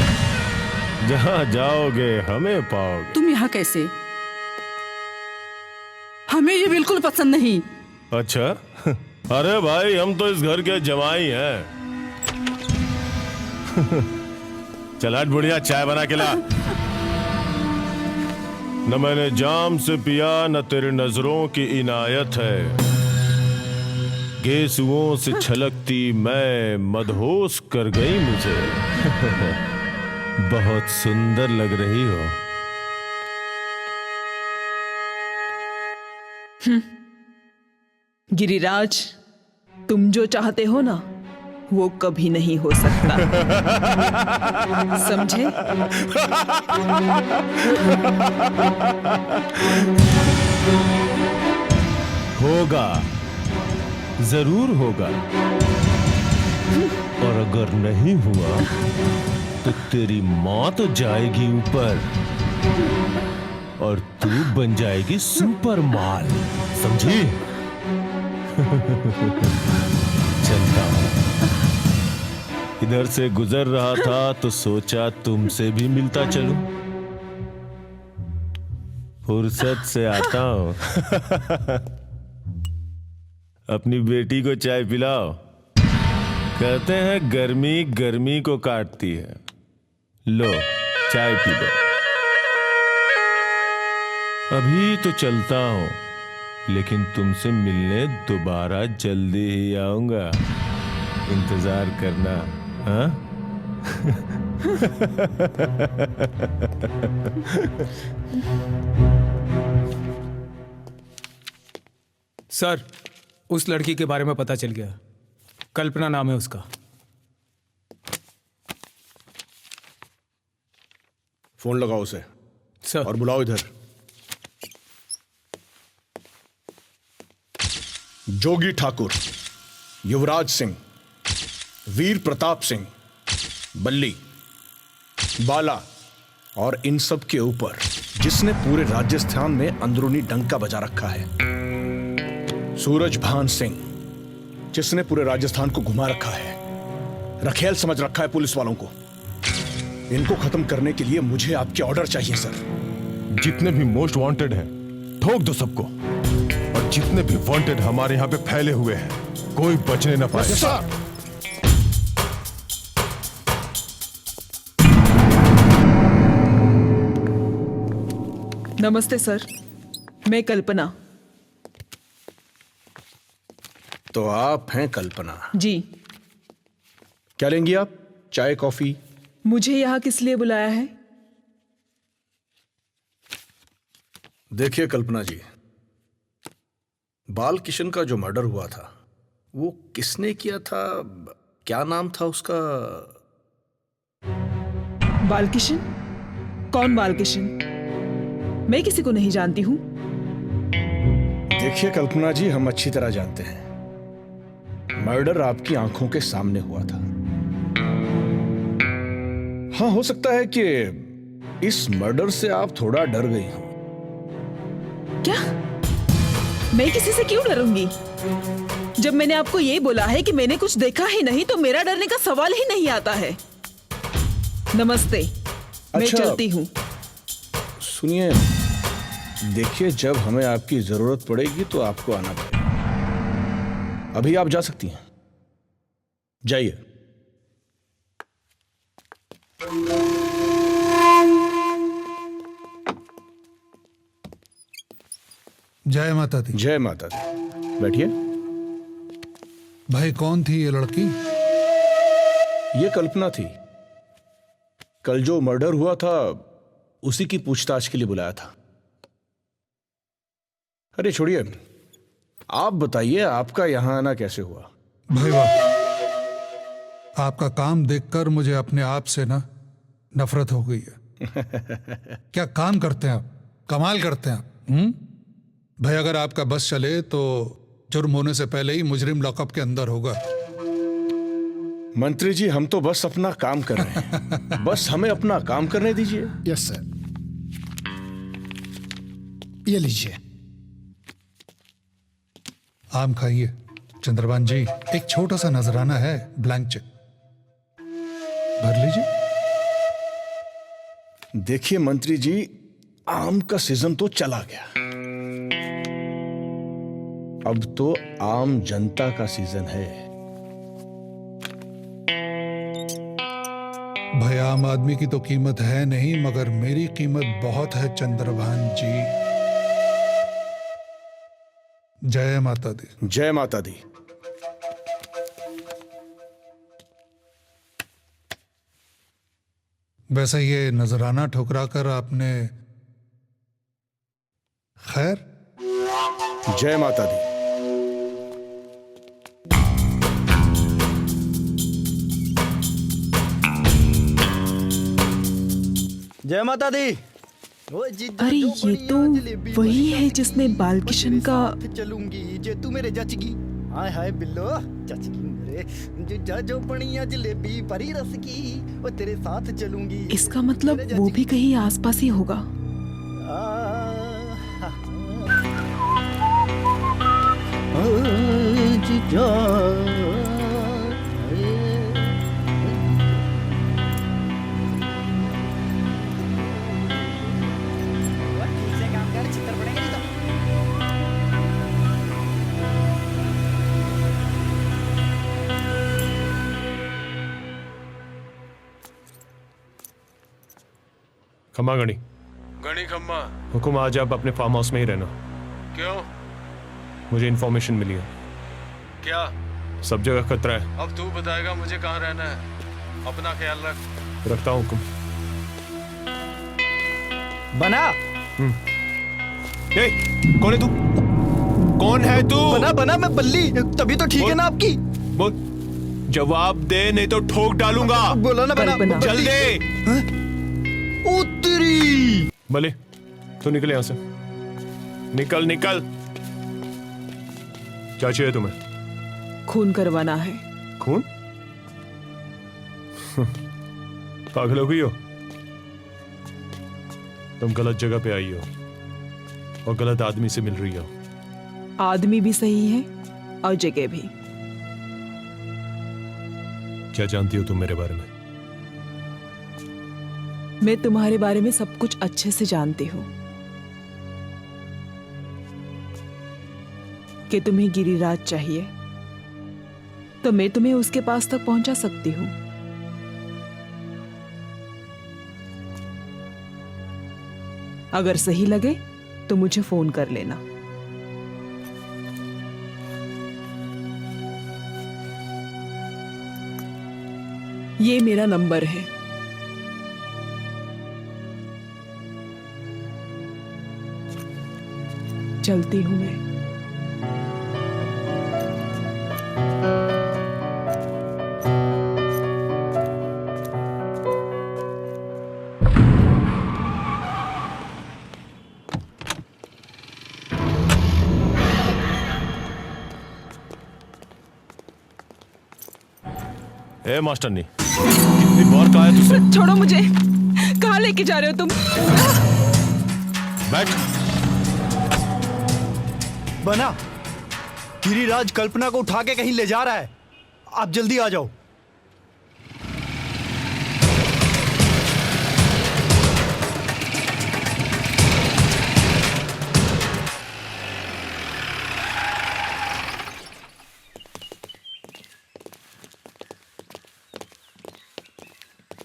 Speaker 6: जहां जाओगे हमें पाओगे।
Speaker 16: तुम यहाँ कैसे? हमें ये बिल्कुल पसंद नहीं।
Speaker 6: अच्छा? अरे भाई हम तो इस घर के जमाई हैं। चल हट बुढ़िया, चाय बना के ला। न मैंने जाम से पिया, न तेरे नजरों की इनायत है। गेसुओं से छलकती मैं मदहोश कर गई मुझे। बहुत सुंदर लग रही हो।
Speaker 5: गिरिराज, तुम जो चाहते हो ना वो कभी नहीं हो सकता, समझे?
Speaker 6: होगा, जरूर होगा। और अगर नहीं हुआ तो तेरी मां तो जाएगी ऊपर और तू बन जाएगी सुपर माल, समझी? चलता हूं। इधर से गुजर रहा था तो सोचा तुमसे भी मिलता चलूं। फुर्सत से आता हूं। अपनी बेटी को चाय पिलाओ। कहते हैं गर्मी गर्मी को काटती है। लो चाय पी लो। अभी तो चलता हूं, लेकिन तुमसे मिलने दोबारा जल्दी ही आऊंगा। इंतजार करना, हाँ?
Speaker 11: सर, उस लड़की के बारे में पता चल गया। कल्पना नाम है उसका।
Speaker 13: फोन लगाओ उसे
Speaker 11: सर।
Speaker 13: और बुलाओ इधर। जोगी ठाकुर, युवराज सिंह, वीर प्रताप सिंह, बल्ली, बाला और इन सब के ऊपर जिसने पूरे राजस्थान में अंदरूनी डंका बजा रखा है, सूरज भान सिंह, जिसने पूरे राजस्थान को घुमा रखा है, रखेल समझ रखा है पुलिस वालों को। इनको खत्म करने के लिए मुझे आपके ऑर्डर चाहिए सर।
Speaker 6: जितने भी मोस्ट वांटेड हैं, ठोक दो सबको। और जितने भी वांटेड हमारे यहाँ पे फैले हुए हैं, कोई बचने न पाए।
Speaker 13: सर।
Speaker 5: नमस्ते सर, मैं कल्पना।
Speaker 13: तो आप हैं कल्पना?
Speaker 5: जी।
Speaker 13: क्या लेंगी आप? चाय, कॉफी?
Speaker 5: मुझे यहाँ किस लिए बुलाया है?
Speaker 13: देखिए कल्पना जी, बाल किशन का जो मर्डर हुआ था वो किसने किया था? क्या नाम था उसका?
Speaker 5: बालकिशन? कौन बालकिशन? मैं किसी को नहीं जानती हूं।
Speaker 13: देखिए कल्पना जी, हम अच्छी तरह जानते हैं मर्डर आपकी आंखों के सामने हुआ था। हाँ, हो सकता है कि इस मर्डर से आप थोड़ा डर गई हो।
Speaker 5: क्या? मैं किसी से क्यों डरूंगी? जब मैंने आपको ये बोला है कि मैंने कुछ देखा ही नहीं तो मेरा डरने का सवाल ही नहीं आता है। नमस्ते। मैं चलती हूँ।
Speaker 13: सुनिए, देखिए, जब हमें आपकी जरूरत पड़ेगी तो आपको आना पड़ेगा। अभी आप जा सकती हैं, जाइए।
Speaker 4: जय माता दी।
Speaker 13: जय माता दी। बैठिए।
Speaker 4: भाई, कौन थी ये लड़की?
Speaker 13: ये कल्पना थी। कल जो मर्डर हुआ था उसी की पूछताछ के लिए बुलाया था। अरे छोड़िए, आप बताइए आपका यहां आना कैसे हुआ?
Speaker 4: भाई वाह, आपका काम देखकर मुझे अपने आप से ना नफरत हो गई है। क्या काम करते हैं आप, कमाल करते हैं आप। भाई, अगर आपका बस चले तो जुर्म होने से पहले ही मुजरिम लॉकअप के अंदर होगा।
Speaker 13: मंत्री जी, हम तो बस अपना काम कर रहे हैं। बस हमें अपना काम करने दीजिए।
Speaker 12: Yes sir. ये लीजिए।
Speaker 4: आम खाइए। चंद्रभान जी, एक छोटा सा नजराना है, ब्लैंक चेक भर लीजिए।
Speaker 13: देखिए मंत्री जी, आम का सीजन तो चला गया, अब तो आम जनता का सीजन है।
Speaker 4: भाई आम आदमी की तो कीमत है नहीं, मगर मेरी कीमत बहुत है चंद्रभान जी। जय माता दी।
Speaker 13: जय माता दी।
Speaker 4: वैसे ये नजराना ठुकरा कर आपने खैर।
Speaker 13: जय माता दी।
Speaker 7: जय माता दी।
Speaker 5: अरे ये तो वही है जिसने बालकिशन का।
Speaker 7: चलूंगी जे तू मेरे जचगी। हाय हाय बिल्लो जचगी मेरे जीजा जो बनिया जलेबी परी रस की, वो तेरे साथ चलूंगी।
Speaker 5: इसका मतलब वो भी कहीं आसपास ही होगा।
Speaker 7: जीजा
Speaker 6: खम्मा गणी।
Speaker 14: गणी खम्मा।
Speaker 6: हुकुम आज आप अपने फार्म हाउस में ही रहना।
Speaker 14: क्यों?
Speaker 6: मुझे इन्फॉर्मेशन मिली है।
Speaker 14: क्या?
Speaker 6: सब जगह खतरा है।
Speaker 14: अब तू बताएगा मुझे कहाँ रहना है। अपना ख्याल रख।
Speaker 6: रखता हूँ हुकुम।
Speaker 7: बना।
Speaker 6: ए, कौन है तू? कौन है तू?
Speaker 7: बना बना मैं बल्ली, तभी तो ठीक है ना आपकी।
Speaker 6: बोल, जवाब दे नहीं तो ठोक डालूंगा।
Speaker 7: बोला ना बना।
Speaker 6: चल दे।
Speaker 7: उतरी।
Speaker 6: भले तू निकल यहां से। निकल निकल। क्या चाहिए तुम्हें?
Speaker 5: खून करवाना है।
Speaker 6: खून? पागल हो गई हो? तुम गलत जगह पे आई हो और गलत आदमी से मिल रही हो।
Speaker 5: आदमी भी सही है और जगह भी।
Speaker 6: क्या जानती हो तुम मेरे बारे में?
Speaker 5: मैं तुम्हारे बारे में सब कुछ अच्छे से जानती हूँ कि तुम्हें गिरिराज चाहिए, तो मैं तुम्हें उसके पास तक पहुंचा सकती हूँ। अगर सही लगे तो मुझे फोन कर लेना। ये मेरा नंबर है। चलती हूं मैं।
Speaker 6: ए मास्टरनी, कितनी बार कहा है तुझसे?
Speaker 5: छोड़ो मुझे। कहाँ लेके जा रहे हो तुम?
Speaker 6: बैठ।
Speaker 7: बना, गिरिराज कल्पना को उठा के कहीं ले जा रहा है। आप जल्दी आ जाओ।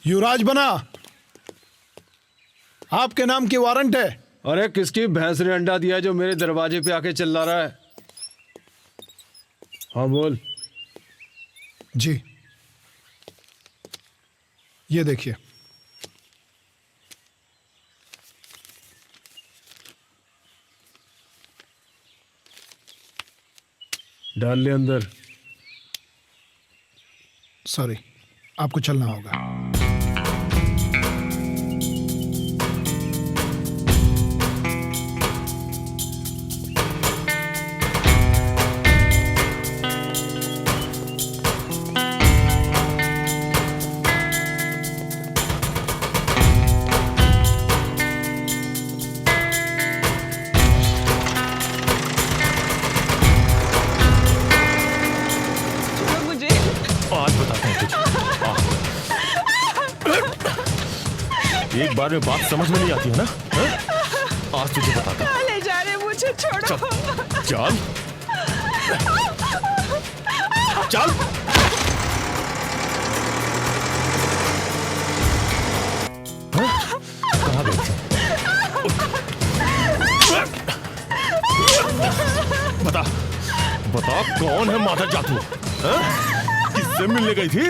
Speaker 13: युवराज बना, आपके नाम की वारंट है।
Speaker 14: अरे किसकी भैंस ने अंडा दिया जो मेरे दरवाजे पे आके चिल्ला रहा है? हाँ बोल।
Speaker 12: जी ये देखिए।
Speaker 14: डाल ले अंदर।
Speaker 12: सॉरी, आपको चलना होगा।
Speaker 6: एक बार में बात समझ में नहीं आती है ना? आज तुझे बताता हूं।
Speaker 5: ले जा रहे मुझे, छोड़ो।
Speaker 6: चल चल। कहाँ गई? बता बता कौन है माता जातू? किससे मिलने गई थी?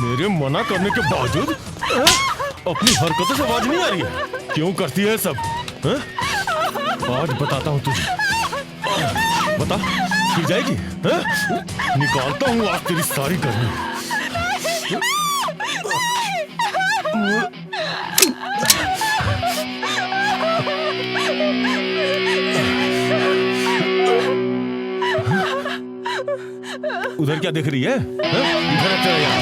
Speaker 6: मेरे मना करने के बावजूद अपनी हरकतों से आवाज नहीं आ रही है? क्यों करती है सब? आज बताता हूँ तुझे। बता, फिर जाएगी? निकालता हूँ आज तेरी सारी गर्मी। उधर क्या देख रही है? इधर आ चला यार।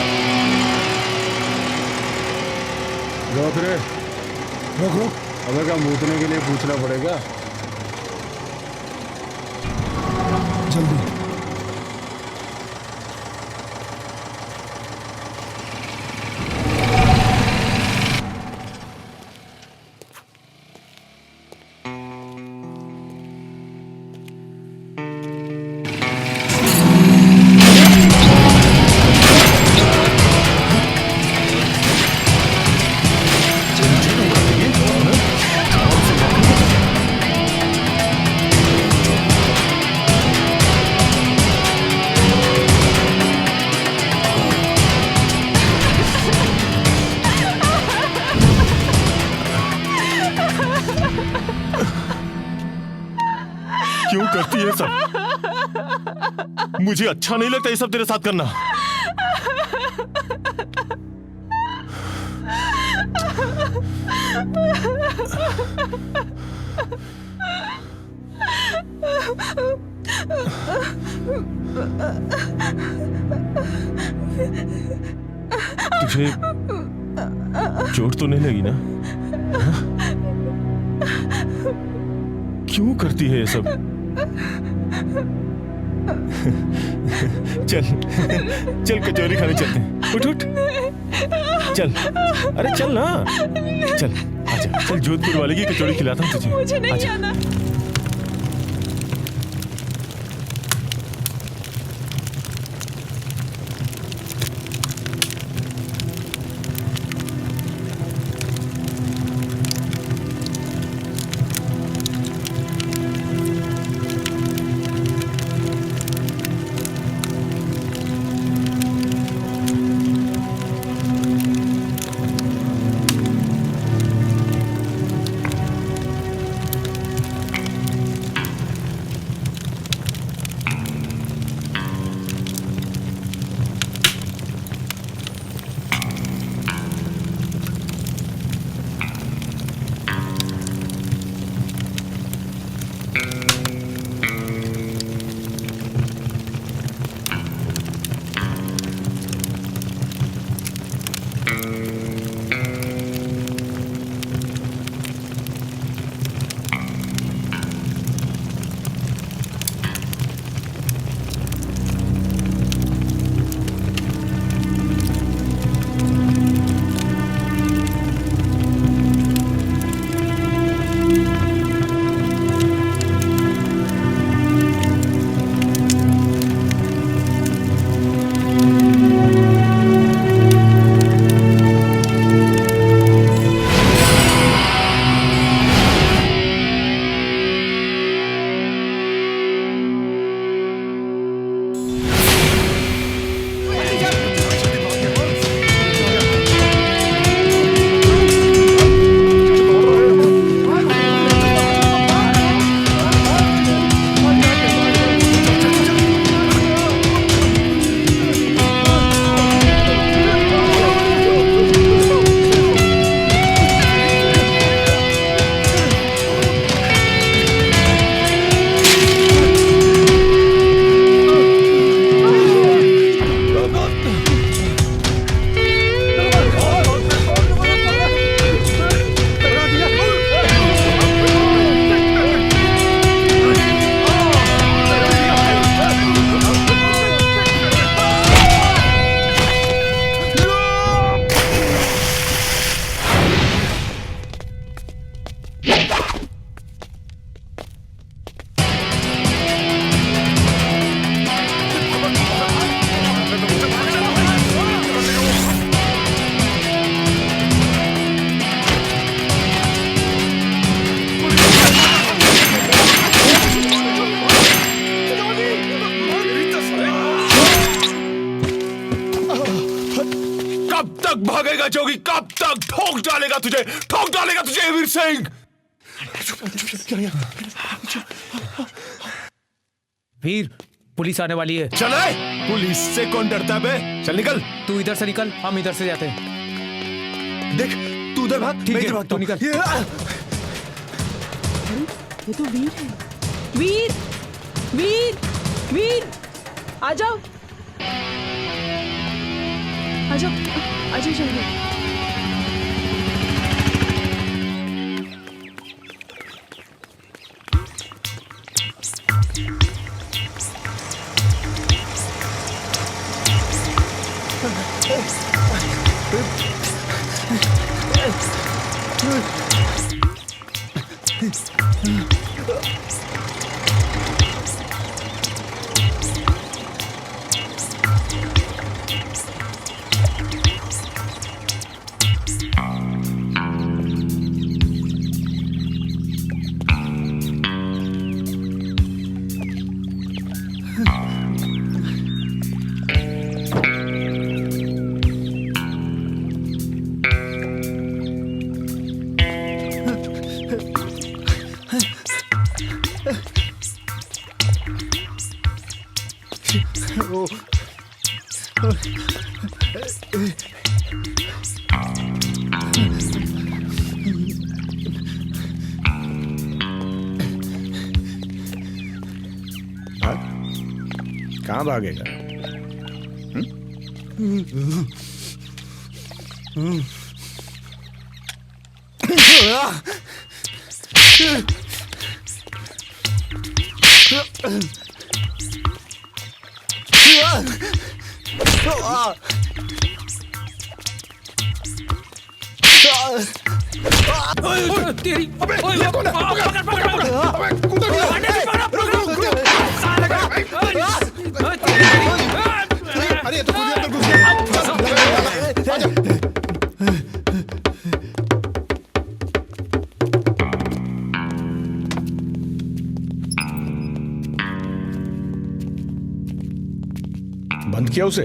Speaker 14: रोक रे,
Speaker 12: रोक रोक।
Speaker 14: अबे क्या मूतने के लिए पूछना पड़ेगा?
Speaker 12: जल्दी।
Speaker 6: क्यों करती है सब? मुझे अच्छा नहीं लगता ये सब तेरे साथ करना। तुझे चोट तो नहीं लगी ना? क्यों करती है ये सब? चल चल कचौरी खाने चलते हैं। उठ उठ चल, अरे चल ना, चल आजा, चल जोधपुर वाले की कचौरी खिलाता हूँ तुझे।
Speaker 5: मुझे नहीं
Speaker 6: आजा।
Speaker 5: जाना।
Speaker 3: डालेगा जोगी? कब तक ठोक डालेगा तुझे? ठोक डालेगा तुझे वीर सिंह?
Speaker 11: वीर, पुलिस आने वाली है।
Speaker 3: चले, पुलिस से कौन डरता है बे? चल निकल।
Speaker 11: तू इधर से निकल, हम इधर से जाते हैं।
Speaker 7: देख, तू उधर भाग, मैं इधर भागता हूं।
Speaker 11: निकल।
Speaker 5: ये तो वीर है। वीर, वीर, वीर, आ जाओ, आ जाओ, आ जाओ जल्दी।
Speaker 13: कहाँ भागेगा?
Speaker 11: तेरी
Speaker 3: अरे तो खुद ही अंदर घुस गया।
Speaker 13: बंद किया उसे?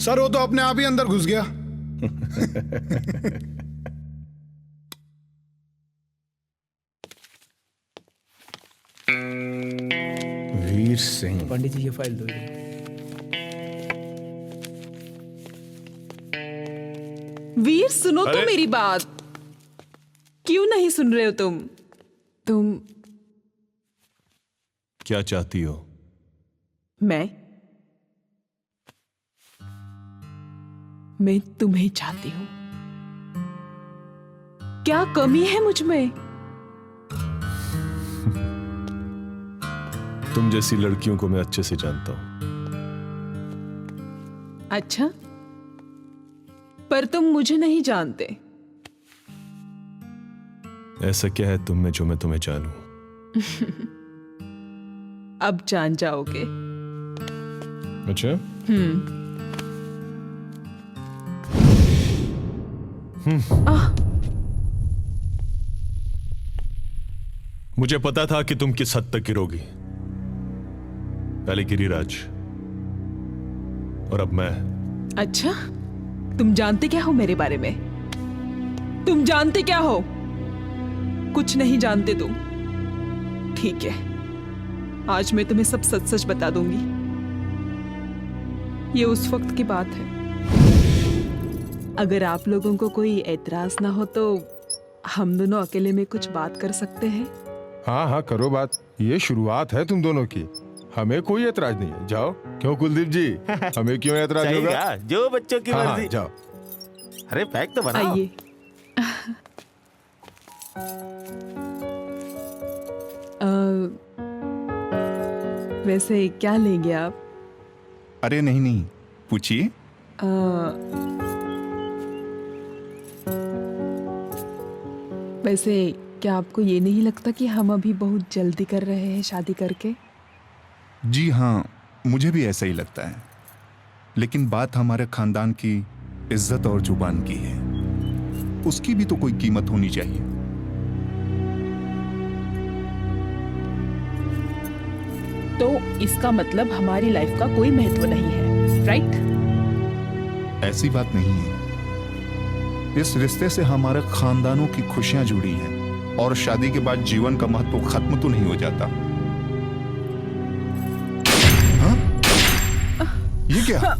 Speaker 12: सर वो तो अपने आप ही अंदर घुस गया।
Speaker 13: वीर सिंह।
Speaker 11: पंडित जी ये फाइल दो।
Speaker 5: वीर, सुनो तो मेरी बात। क्यों नहीं सुन रहे हो तुम?
Speaker 6: क्या चाहती हो?
Speaker 5: मैं तुम्हें चाहती हूँ। क्या कमी है मुझ में?
Speaker 6: तुम जैसी लड़कियों को मैं अच्छे से जानता हूं।
Speaker 5: अच्छा, पर तुम मुझे नहीं जानते।
Speaker 6: ऐसा क्या है तुम में जो मैं तुम्हें जानूं?
Speaker 5: अब जान जाओगे।
Speaker 6: अच्छा? मुझे पता था कि तुम किस हद तक गिरोगी। पहले गिरिराज और अब मैं।
Speaker 5: अच्छा, तुम जानते क्या हो मेरे बारे में? तुम जानते क्या हो? कुछ नहीं जानते तुम। ठीक है, आज मैं तुम्हें सब सच सच बता दूंगी। ये उस वक्त की बात है। अगर आप लोगों को कोई एतराज ना हो तो हम दोनों अकेले में कुछ बात कर सकते हैं।
Speaker 8: हाँ हाँ करो बात, ये शुरुआत है तुम दोनों की, हमें कोई एतराज नहीं है। जाओ। क्यों कुलदीप जी, हमें क्यों एतराज होगा?
Speaker 1: जो बच्चों की मर्जी।
Speaker 8: हाँ, जाओ।
Speaker 1: अरे पैक तो बनाओ।
Speaker 5: आइए। वैसे क्या लेंगे आप?
Speaker 8: अरे नहीं नहीं, पूछिए।
Speaker 5: वैसे क्या आपको ये नहीं लगता कि हम अभी बहुत जल्दी कर रहे हैं शादी करके?
Speaker 8: जी हाँ, मुझे भी ऐसा ही लगता है, लेकिन बात हमारे खानदान की इज्जत और जुबान की है। उसकी भी तो कोई कीमत होनी चाहिए।
Speaker 5: तो इसका मतलब हमारी लाइफ का कोई महत्व नहीं है, राइट?
Speaker 8: ऐसी बात नहीं है। इस रिश्ते से हमारे खानदानों की खुशियां जुड़ी हैं और शादी के बाद जीवन का महत्व खत्म तो नहीं हो जाता। हाँ? ये क्या?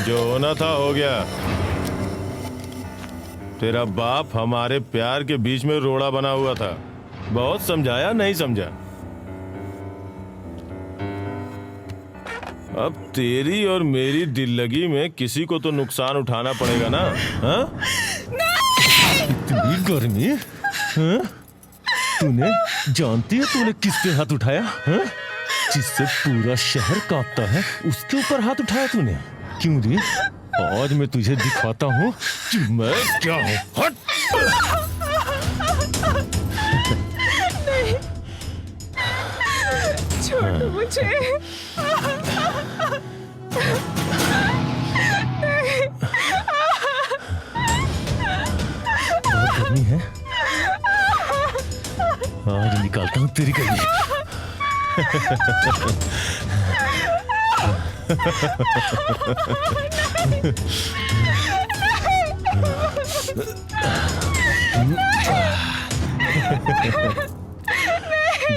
Speaker 6: जो होना था हो गया। तेरा बाप हमारे प्यार के बीच में रोड़ा बना हुआ था। बहुत समझाया, नहीं समझा। अब तेरी और मेरी दिल लगी में किसी को तो नुकसान उठाना पड़ेगा ना। हाँ? इतनी गर्मी, हाँ? तूने जानती है तूने किस पे हाथ उठाया? हाँ? जिससे पूरा शहर कांपता है उसके ऊपर हाथ उठाया तूने। क्यों रे? आज मैं तुझे दिखाता हूँ कि मैं क्या हूँ। हट!
Speaker 5: नहीं, छोड़ दो मुझे।
Speaker 6: बहुत गर्मी है। आज निकालता हूँ तेरी गर्मी।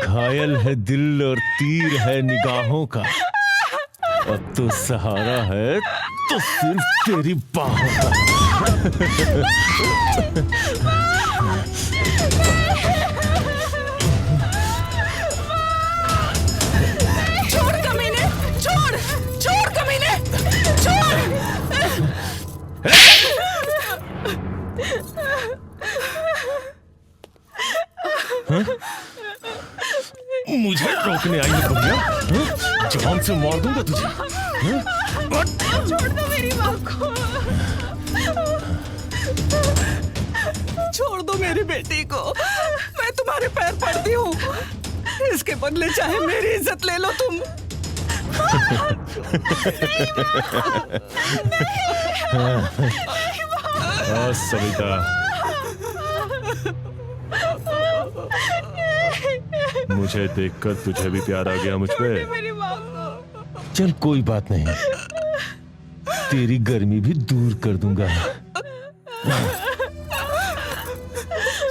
Speaker 6: घायल है दिल और तीर है निगाहों का। अब तो सहारा है तो सिर्फ तेरी बाहों का।
Speaker 5: छोड़ कमीने, छोड़, छोड़ कमीने, छोड़।
Speaker 6: मुझे रोकने आई है दुनिया? जान से मार दूंगा तुझे।
Speaker 5: छोड़ दो मेरी माँ को। छोड़ दो मेरी बेटी को। मैं तुम्हारे पैर पड़ती हूँ। इसके बदले चाहे मेरी इज्जत ले लो तुम।
Speaker 6: सविता, मुझे देखकर तुझे भी प्यार आ गया मुझ पे। चल कोई बात नहीं, तेरी गर्मी भी दूर कर दूंगा।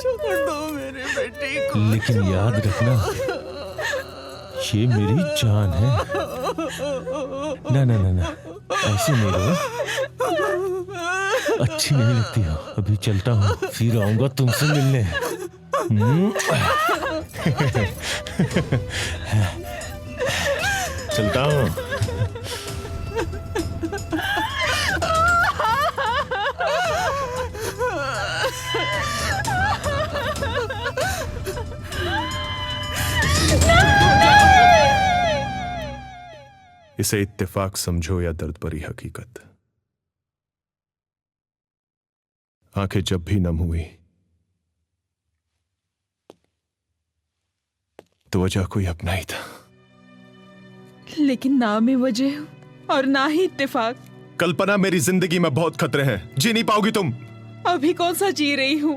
Speaker 5: छोड़ दो मेरी बेटी को।
Speaker 6: लेकिन याद रखना, ये मेरी जान है। ना ना ना ना, ऐसे नहीं रहो। अच्छी नहीं लगती हो। अभी चलता हूँ, फिर आऊंगा तुमसे मिलने। चलता हूँ। इसे इत्तेफाक समझो या दर्द भरी हकीकत। आंखें जब भी नम हुई तो वजह कोई अपना ही था।
Speaker 5: लेकिन ना में वजह और ना ही इत्तेफाक।
Speaker 6: कल्पना, मेरी जिंदगी में बहुत खतरे हैं, जी नहीं पाओगी तुम।
Speaker 5: अभी कौन सा जी रही हूँ,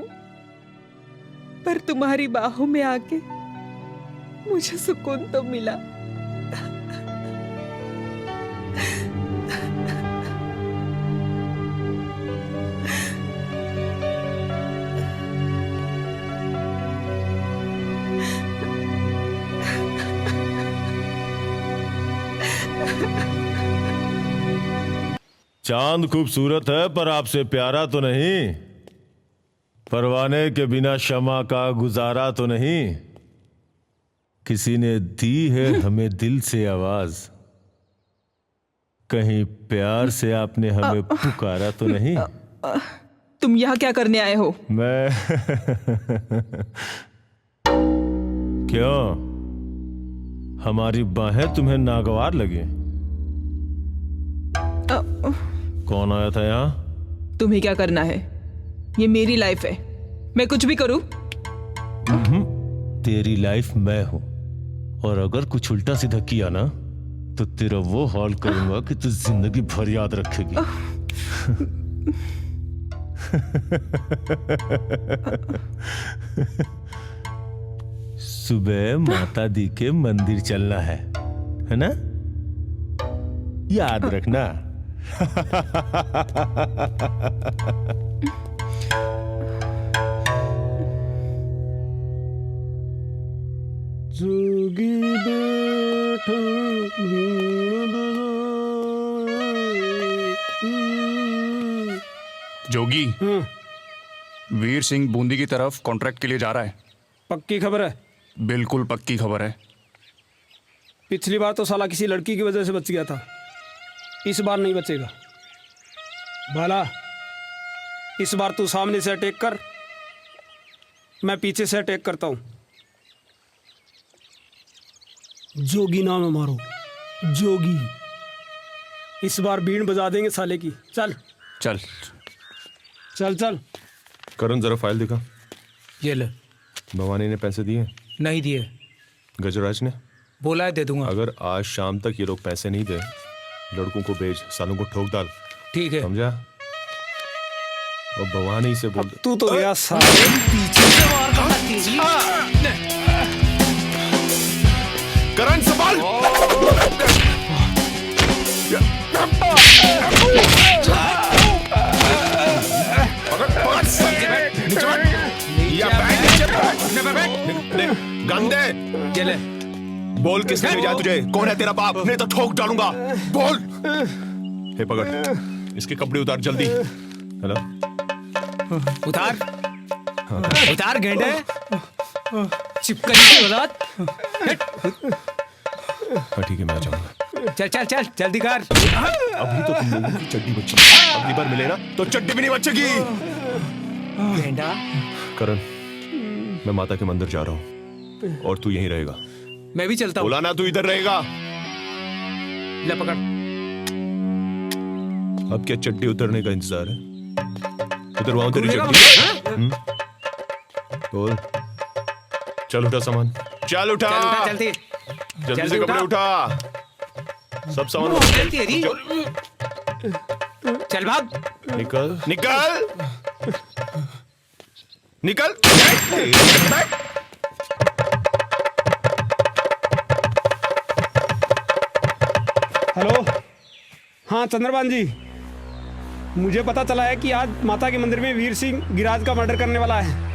Speaker 5: पर तुम्हारी बाहों में आके मुझे सुकून तो मिला।
Speaker 6: चांद खूबसूरत है पर आपसे प्यारा तो नहीं। परवाने के बिना शमा का गुजारा तो नहीं। किसी ने दी है हमें दिल से आवाज, कहीं प्यार से आपने हमें पुकारा तो नहीं।
Speaker 5: तुम यहाँ क्या करने आए हो?
Speaker 6: मैं क्यों, हमारी बाहें तुम्हें नागवार लगी? कौन आया था यहाँ?
Speaker 5: तुम्हें क्या करना है? ये मेरी लाइफ है, मैं कुछ भी करूं।
Speaker 6: तेरी लाइफ मैं हूं, और अगर कुछ उल्टा सीधा किया ना तो तेरा वो हाल करूंगा कि तू जिंदगी भर याद रखेगी। सुबह माता दी के मंदिर चलना है ना? याद रखना।
Speaker 10: जोगी बैठा
Speaker 17: जोगी, वीर सिंह बूंदी की तरफ कॉन्ट्रैक्ट के लिए जा रहा है।
Speaker 10: पक्की खबर है?
Speaker 17: बिल्कुल पक्की खबर है।
Speaker 10: पिछली बार तो साला किसी लड़की की वजह से बच गया था, इस बार नहीं बचेगा। बाला, इस बार तू सामने से अटैक कर, मैं पीछे से अटैक करता हूं। जोगी नाम है मारो, जोगी। इस बार बीन बजा देंगे साले की। चल
Speaker 17: चल
Speaker 10: चल चल।
Speaker 6: करण जरा फाइल दिखा।
Speaker 11: ये ले।
Speaker 6: भवानी ने पैसे दिए?
Speaker 11: नहीं दिए।
Speaker 6: गजराज ने?
Speaker 11: बोला है दे दूंगा।
Speaker 6: अगर आज शाम तक ये लोग पैसे नहीं दे, लड़कों को भेज, सालों को ठोक डाल।
Speaker 11: ठीक है।
Speaker 6: समझा? और भवानी से बोल।
Speaker 10: तू तो गया साले पीछे से मार
Speaker 3: करण संभाल। गंदे
Speaker 11: चले।
Speaker 3: बोल किसने भेजा तुझे? कौन है तेरा बाप? नहीं तो ठोक डालूंगा। बोल।
Speaker 6: हे पकड़, इसके कपड़े उतार जल्दी। हेलो,
Speaker 11: उतार। उतार गेंडे। चिपकली की औलाद।
Speaker 6: हाँ ठीक है, मैं आ जाऊंगा।
Speaker 11: चल चल चल जल्दी कर।
Speaker 6: अभी तो तुम लोगों की चड्डी बची, अगली बार मिले ना तो चड्डी भी नहीं बचेगी।
Speaker 11: गेंडा।
Speaker 6: करण, मैं माता के मंदिर जा रहा हूँ और तू यहीं रहेगा।
Speaker 11: मैं भी चलता हूँ।
Speaker 6: बोला ना तू इधर रहेगा।
Speaker 11: ले पकड़।
Speaker 6: अब क्या चड्डी उतरने का इंतजार है? उधर वहां तेरी चड्डी। बोल। चल उठा सामान। चल उठा।
Speaker 11: जल्दी
Speaker 6: जल्दी से कपड़े उठा। सब सामान
Speaker 11: जल्दी। चल भाग।
Speaker 6: निकल
Speaker 3: निकल निकल।
Speaker 10: हेलो, हाँ चंद्रभान जी, मुझे पता चला है कि आज माता के मंदिर में वीर सिंह गिराज का मर्डर करने वाला है।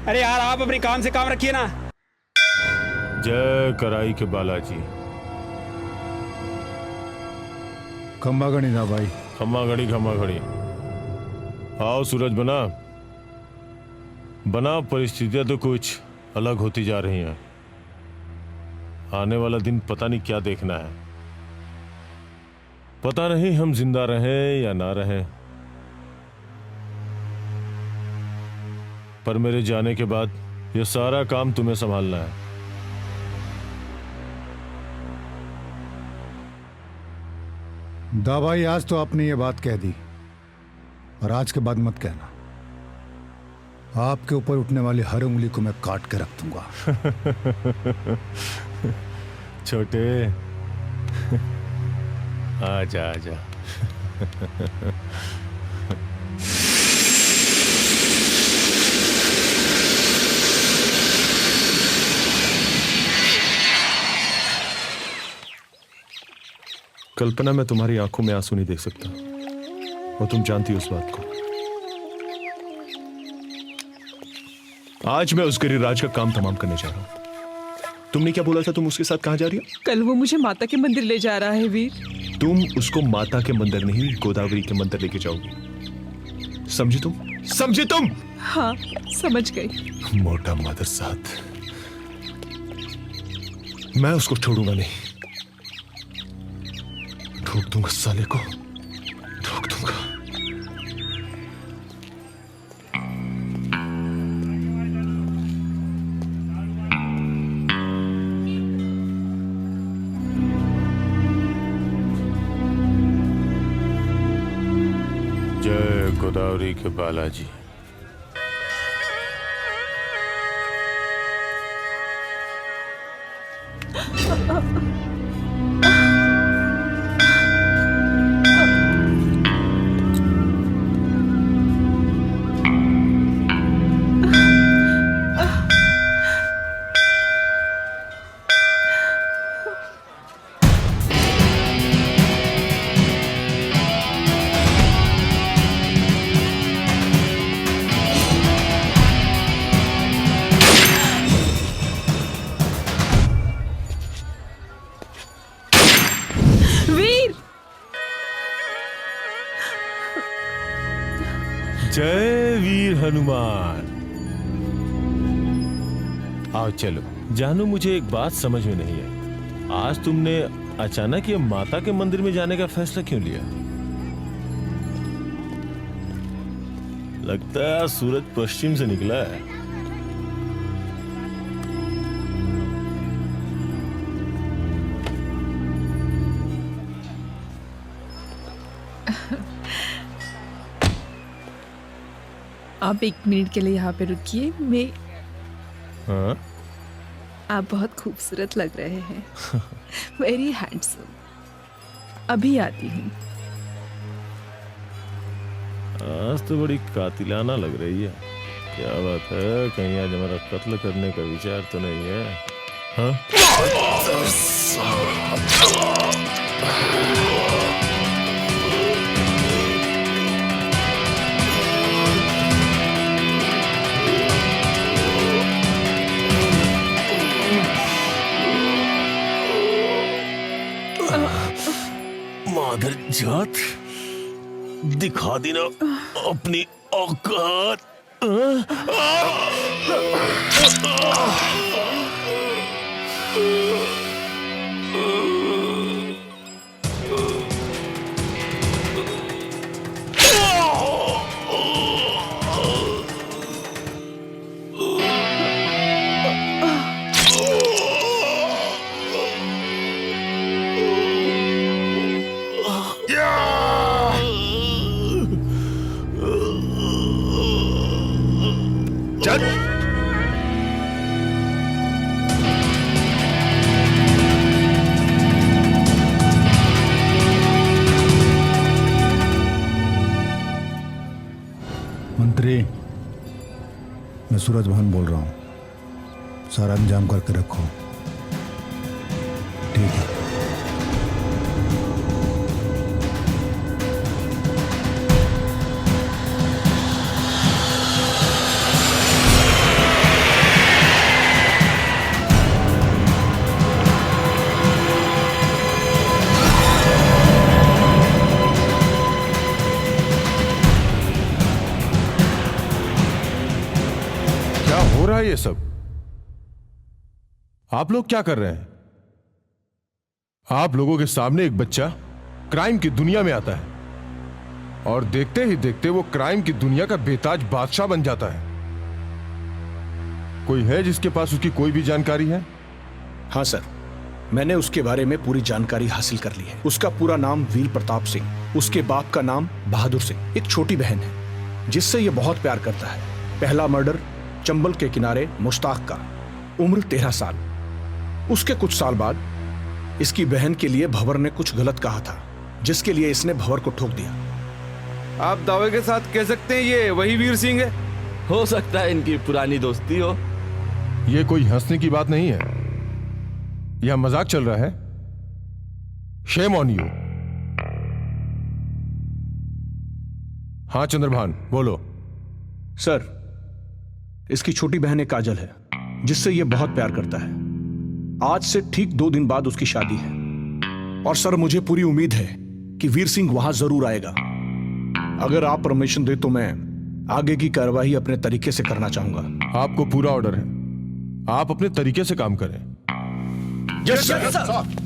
Speaker 10: अरे यार, आप अपने काम से काम रखिए ना।
Speaker 6: जय कराई के बालाजी।
Speaker 12: खम्बा गणी ना भाई।
Speaker 6: खम्मा घड़ी खम्मा घड़ी। आओ सूरज बना। बना परिस्थितियां तो कुछ अलग होती जा रही हैं। आने वाला दिन पता नहीं क्या देखना है। पता नहीं हम जिंदा रहें या ना रहें, पर मेरे जाने के बाद ये सारा काम तुम्हें संभालना है।
Speaker 12: दा भाई, आज तो आपने ये बात कह दी और आज के बाद मत कहना। आपके ऊपर उठने वाली हर उंगली को मैं काट के रख दूंगा।
Speaker 6: छोटे आजा आजा। कल्पना, मैं तुम्हारी आंखों में आंसू नहीं देख सकता और तुम जानती हो उस बात को। आज मैं उस गिरिराज का काम तमाम करने जा रहा हूं। तुमने क्या बोला था? तुम उसके साथ कहां जा रही हो?
Speaker 5: कल वो मुझे माता के मंदिर ले जा रहा है वीर।
Speaker 6: तुम उसको माता के मंदिर नहीं, गोदावरी के मंदिर लेके जाओगी। समझी तुम? समझी तुम?
Speaker 5: हाँ, समझ गई।
Speaker 6: मोटा मादर साथ, मैं उसको छोड़ूंगा नहीं। ठोक दूंगा साले को, ठोक दूंगा। जय गोदावरी के बालाजी। जय वीर हनुमान। आओ चलो। जानू, मुझे एक बात समझ में नहीं आई। आज तुमने अचानक ये माता के मंदिर में जाने का फैसला क्यों लिया? लगता है सूरज पश्चिम से निकला है।
Speaker 5: आप 1 मिनट के लिए यहाँ पे रुकिए। मैं
Speaker 6: हाँ?
Speaker 5: आप बहुत खूबसूरत लग रहे हैं। Very handsome. अभी आती हूँ।
Speaker 6: आज तो बड़ी कातिलाना लग रही है। क्या बात है? कहीं आज हमारा कत्ल करने का विचार तो नहीं है? हाँ? मादर जात, दिखा दी ना अपनी औकात।
Speaker 12: मंत्री, मैं सूरज भान बोल रहा हूँ। सारा इंतजाम करके रखो। ठीक है।
Speaker 6: हो रहा है ये सब? आप लोग क्या कर रहे हैं? आप लोगों के सामने एक बच्चा क्राइम की दुनिया में आता है और देखते ही देखते वो क्राइम की दुनिया का बेताज बादशाह बन जाता है। कोई है जिसके पास उसकी कोई भी जानकारी है?
Speaker 13: हाँ सर, मैंने उसके बारे में पूरी जानकारी हासिल कर ली है। उसका पूरा नाम वीर प्रताप सिंह, उसके बाप का नाम बहादुर सिंह। एक छोटी बहन है जिससे ये बहुत प्यार करता है। पहला मर्डर चंबल के किनारे मुश्ताक का, उम्र 13 साल। उसके कुछ साल बाद इसकी बहन के लिए भंवर ने कुछ गलत कहा था, जिसके लिए इसने भंवर को ठोक दिया।
Speaker 2: आप दावे के साथ कह सकते हैं ये वही वीर सिंह है?
Speaker 18: हो सकता है इनकी पुरानी दोस्ती हो।
Speaker 6: ये कोई हंसने की बात नहीं है, यह मजाक चल रहा है। Shame on you. हाँ चंद्रभान, बोलो।
Speaker 13: सर, इसकी छोटी बहन एक काजल है जिससे ये बहुत प्यार करता है। आज से ठीक 2 दिन बाद उसकी शादी है और सर मुझे पूरी उम्मीद है कि वीर सिंह वहां जरूर आएगा। अगर आप परमिशन दे तो मैं आगे की कार्रवाई अपने तरीके से करना चाहूंगा।
Speaker 6: आपको पूरा ऑर्डर है, आप अपने तरीके से काम करें।
Speaker 13: Yes sir.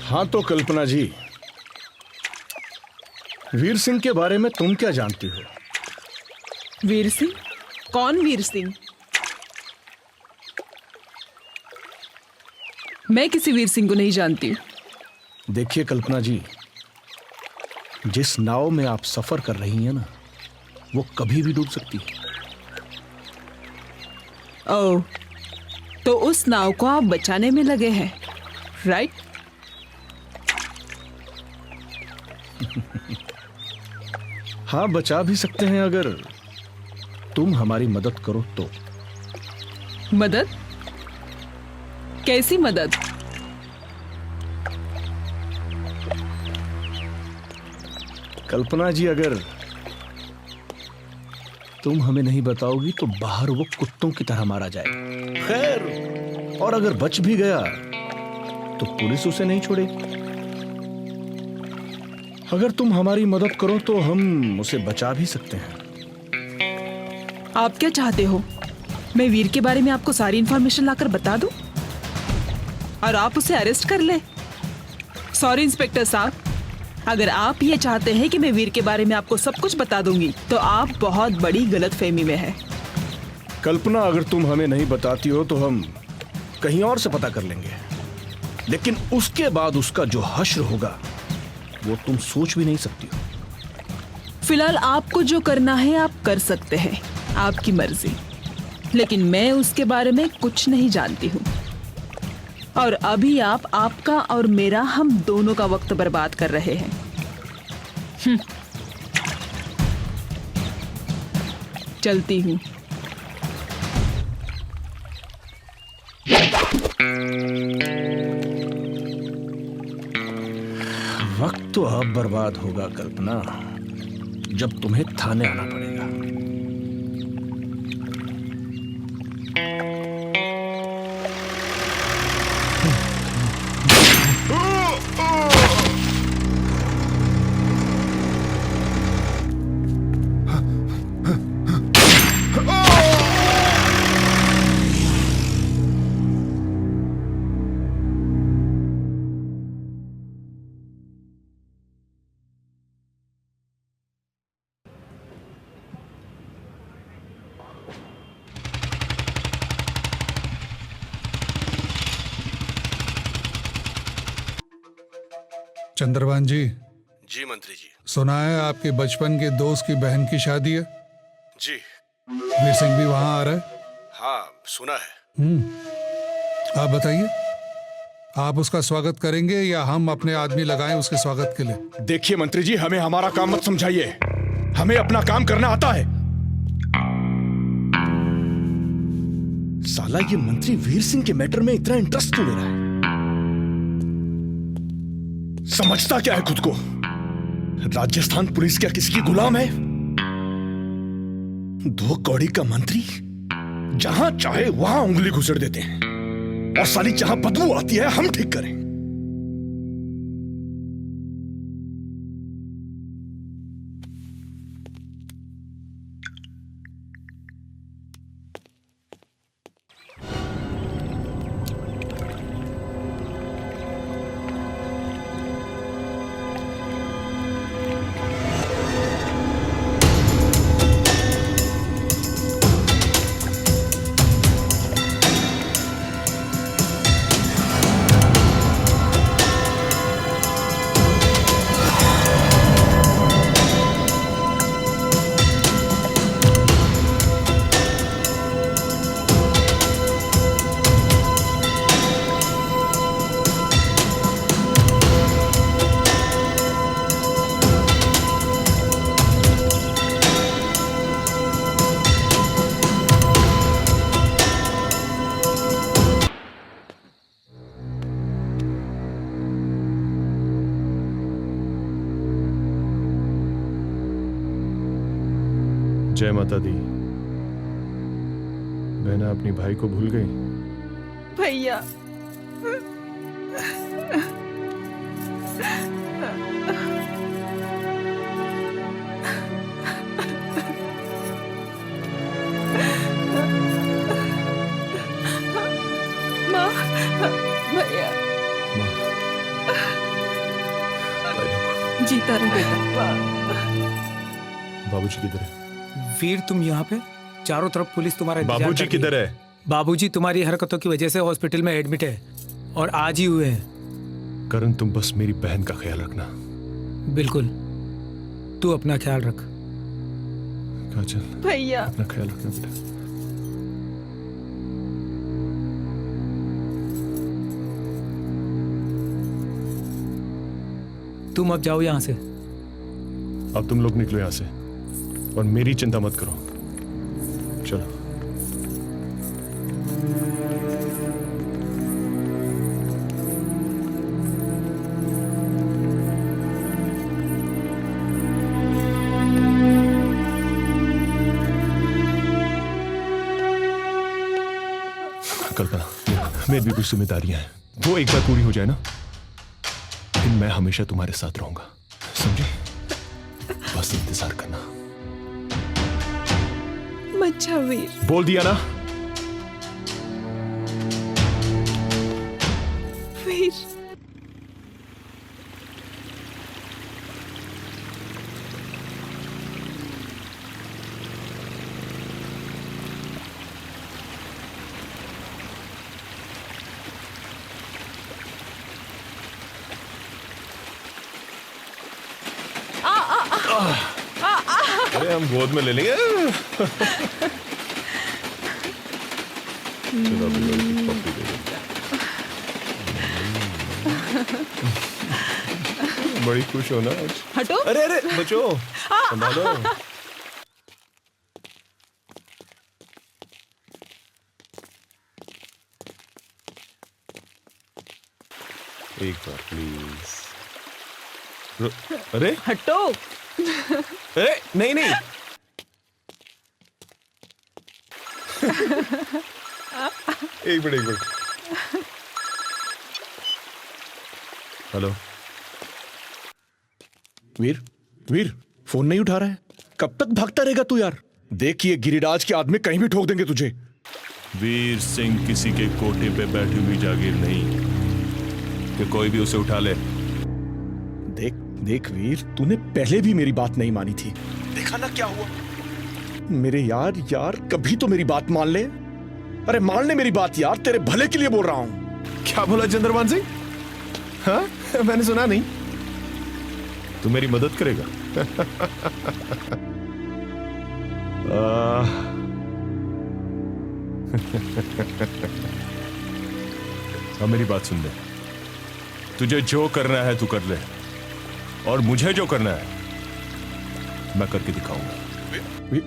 Speaker 13: हाँ तो कल्पना जी, वीर सिंह के बारे में तुम क्या जानती हो?
Speaker 5: वीर सिंह? कौन वीर सिंह? मैं किसी वीर सिंह को नहीं जानती।
Speaker 13: देखिए कल्पना जी, जिस नाव में आप सफर कर रही हैं ना, वो कभी भी डूब सकती है।
Speaker 5: ओह, तो उस नाव को आप बचाने में लगे हैं, राइट?
Speaker 13: हाँ, बचा भी सकते हैं अगर तुम हमारी मदद करो तो।
Speaker 5: मदद? कैसी मदद?
Speaker 13: कल्पना जी, अगर तुम हमें नहीं बताओगी तो बाहर वो कुत्तों की तरह मारा जाए। खैर, और अगर बच भी गया तो पुलिस उसे नहीं छोड़ेगी। अगर तुम हमारी मदद करो तो हम उसे बचा भी सकते हैं।
Speaker 5: आप क्या चाहते हो? मैं वीर के बारे में आपको सारी इंफॉर्मेशन लाकर बता दूं और आप उसे अरेस्ट कर ले? सॉरी इंस्पेक्टर साहब, अगर आप ये चाहते हैं कि मैं वीर के बारे में आपको सब कुछ बता दूंगी तो आप बहुत बड़ी गलतफहमी में हैं।
Speaker 13: कल्पना, अगर तुम हमें नहीं बताती हो तो हम कहीं और से पता कर लेंगे, लेकिन उसके बाद उसका जो हश्र होगा वो तुम सोच भी नहीं सकती हो।
Speaker 5: फिलहाल आपको जो करना है आप कर सकते हैं, आपकी मर्जी, लेकिन मैं उसके बारे में कुछ नहीं जानती हूँ। और अभी आप आपका और मेरा, हम दोनों का वक्त बर्बाद कर रहे हैं। चलती हूँ।
Speaker 13: वक्त तो अब बर्बाद होगा कल्पना, जब तुम्हें थाने आना पड़ेगा।
Speaker 4: चंद्रभान जी।
Speaker 13: जी मंत्री जी।
Speaker 4: सुना है आपके बचपन के दोस्त की बहन की शादी है?
Speaker 13: जी।
Speaker 4: वीर सिंह भी वहां आ रहा है?
Speaker 13: हाँ, सुना है।
Speaker 4: आप बताइए, आप उसका स्वागत करेंगे या हम अपने आदमी लगाएं उसके स्वागत के लिए?
Speaker 13: देखिए मंत्री जी, हमें हमारा काम मत समझाइए, हमें अपना काम करना आता है। साला ये मंत्री वीर सिंह के मैटर में इतना इंटरेस्ट क्यों ले रहा है? समझता क्या है खुद को? राजस्थान पुलिस क्या किसी की गुलाम है? 2 कौड़ी का मंत्री जहां चाहे वहां उंगली घुसेड़ देते हैं, और साली जहां बदबू आती है हम ठीक करें।
Speaker 6: जय माता दी। बहना अपनी भाई को भूल गई?
Speaker 5: भैया, माँ, भैया, जीता रहे बेटा।
Speaker 6: बाबूजी किधर है?
Speaker 11: वीर, तुम यहाँ पे? चारों तरफ पुलिस तुम्हारा इंतजार कर
Speaker 6: बाबूजी
Speaker 11: रही है।
Speaker 6: किधर है?
Speaker 11: बाबूजी तुम्हारी हरकतों की वजह से हॉस्पिटल में एडमिट है और आज ही हुए हैं।
Speaker 6: करण, तुम बस मेरी बहन का ख्याल रखना।
Speaker 11: बिल्कुल, तू अपना ख्याल रख।
Speaker 6: काजल,
Speaker 5: भैया,
Speaker 6: अपना ख्याल रखना बेटा।
Speaker 11: तुम अब जाओ यहाँ से।
Speaker 6: अब तुम लोग निकलो यहां से और मेरी चिंता मत करो। चलो। कल्पना, मेरी भी कुछ जिम्मेदारियां हैं, वो एक बार पूरी हो जाए ना, फिर मैं हमेशा तुम्हारे साथ रहूंगा, समझे? बस इंतजार करना।
Speaker 5: मत जाओ वीर।
Speaker 6: बोल दिया ना।
Speaker 5: वीर।
Speaker 6: अरे हम गोद में ले लेंगे। चलो अभी पप्पी दे दो। बड़ी खुश हो ना आज।
Speaker 5: हटो।
Speaker 6: अरे अरे बचो, संभालो। एक बार प्लीज। अरे
Speaker 5: हटो।
Speaker 6: अरे नहीं नहीं। एक मिनट। हेलो
Speaker 13: वीर, फोन नहीं उठा रहा है। कब तक भागता रहेगा तू यार? देख ये गिरिराज के आदमी कहीं भी ठोक देंगे तुझे।
Speaker 6: वीर सिंह किसी के कोटे पे बैठी हुई जागीर नहीं कि कोई भी उसे उठा ले।
Speaker 13: देख वीर, तूने पहले भी मेरी बात नहीं मानी थी, देखा ना क्या हुआ। मेरे यार कभी तो मेरी बात मान ले। अरे मान ले मेरी बात यार, तेरे भले के लिए बोल रहा हूं।
Speaker 6: क्या बोला चंद्रभान सिंह? हाँ, मैंने सुना नहीं। तू मेरी मदद करेगा? अब मेरी बात सुन ले। तुझे जो करना है तू कर ले, और मुझे जो करना है मैं करके दिखाऊंगा।
Speaker 13: वीर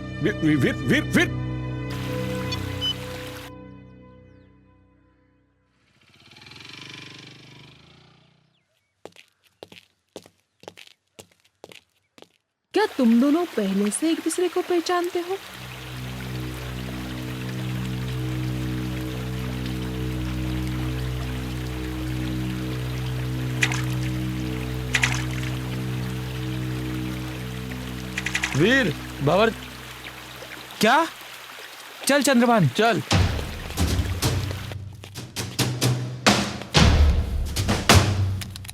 Speaker 5: क्या तुम दोनों पहले से एक दूसरे को पहचानते हो?
Speaker 11: वीर, बाबर, क्या? चल चंद्रभान, चल।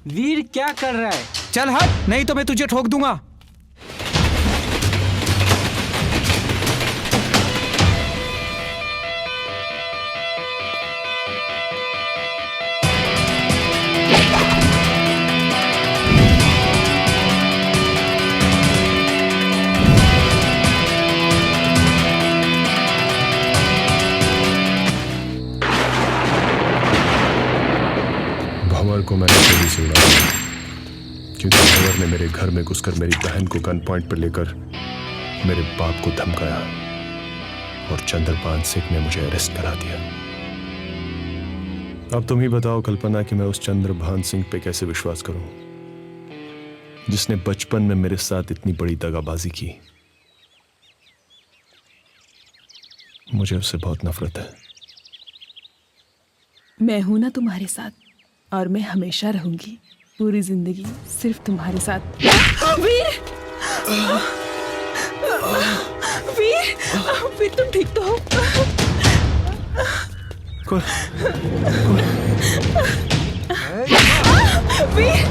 Speaker 11: वीर क्या कर रहा है? चल हट, नहीं तो मैं तुझे ठोक दूंगा।
Speaker 6: को मैंने गोली से उड़ा दिया क्योंकि भंवर ने मेरे घर में घुसकर मेरी बहन को गन पॉइंट पर लेकर मेरे बाप को धमकाया और चंद्रभान सिंह ने मुझे अरेस्ट करा दिया। अब तुम ही बताओ कल्पना कि मैं उस चंद्रभान सिंह पे कैसे विश्वास करूं जिसने बचपन में मेरे साथ इतनी बड़ी दगाबाजी की। मुझे उससे बहुत नफरत है।
Speaker 5: मैं हूं ना तुम्हारे साथ, और मैं हमेशा रहूंगी, पूरी जिंदगी सिर्फ तुम्हारे साथ। वीर! वीर तुम ठीक तो हो? वीर!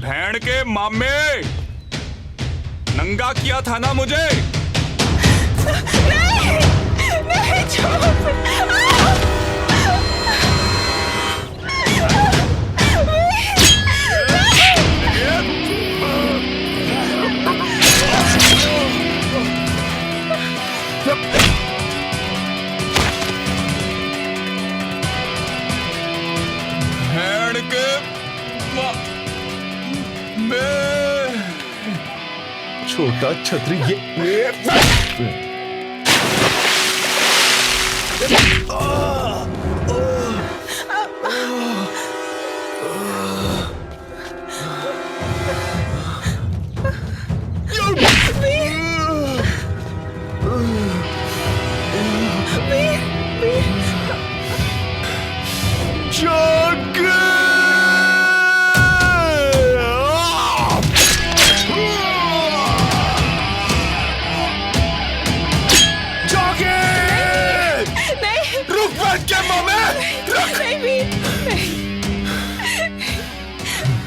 Speaker 17: भैन के मामे, नंगा किया था ना मुझे?
Speaker 5: नहीं छोड़।
Speaker 3: छोटा छतरी ये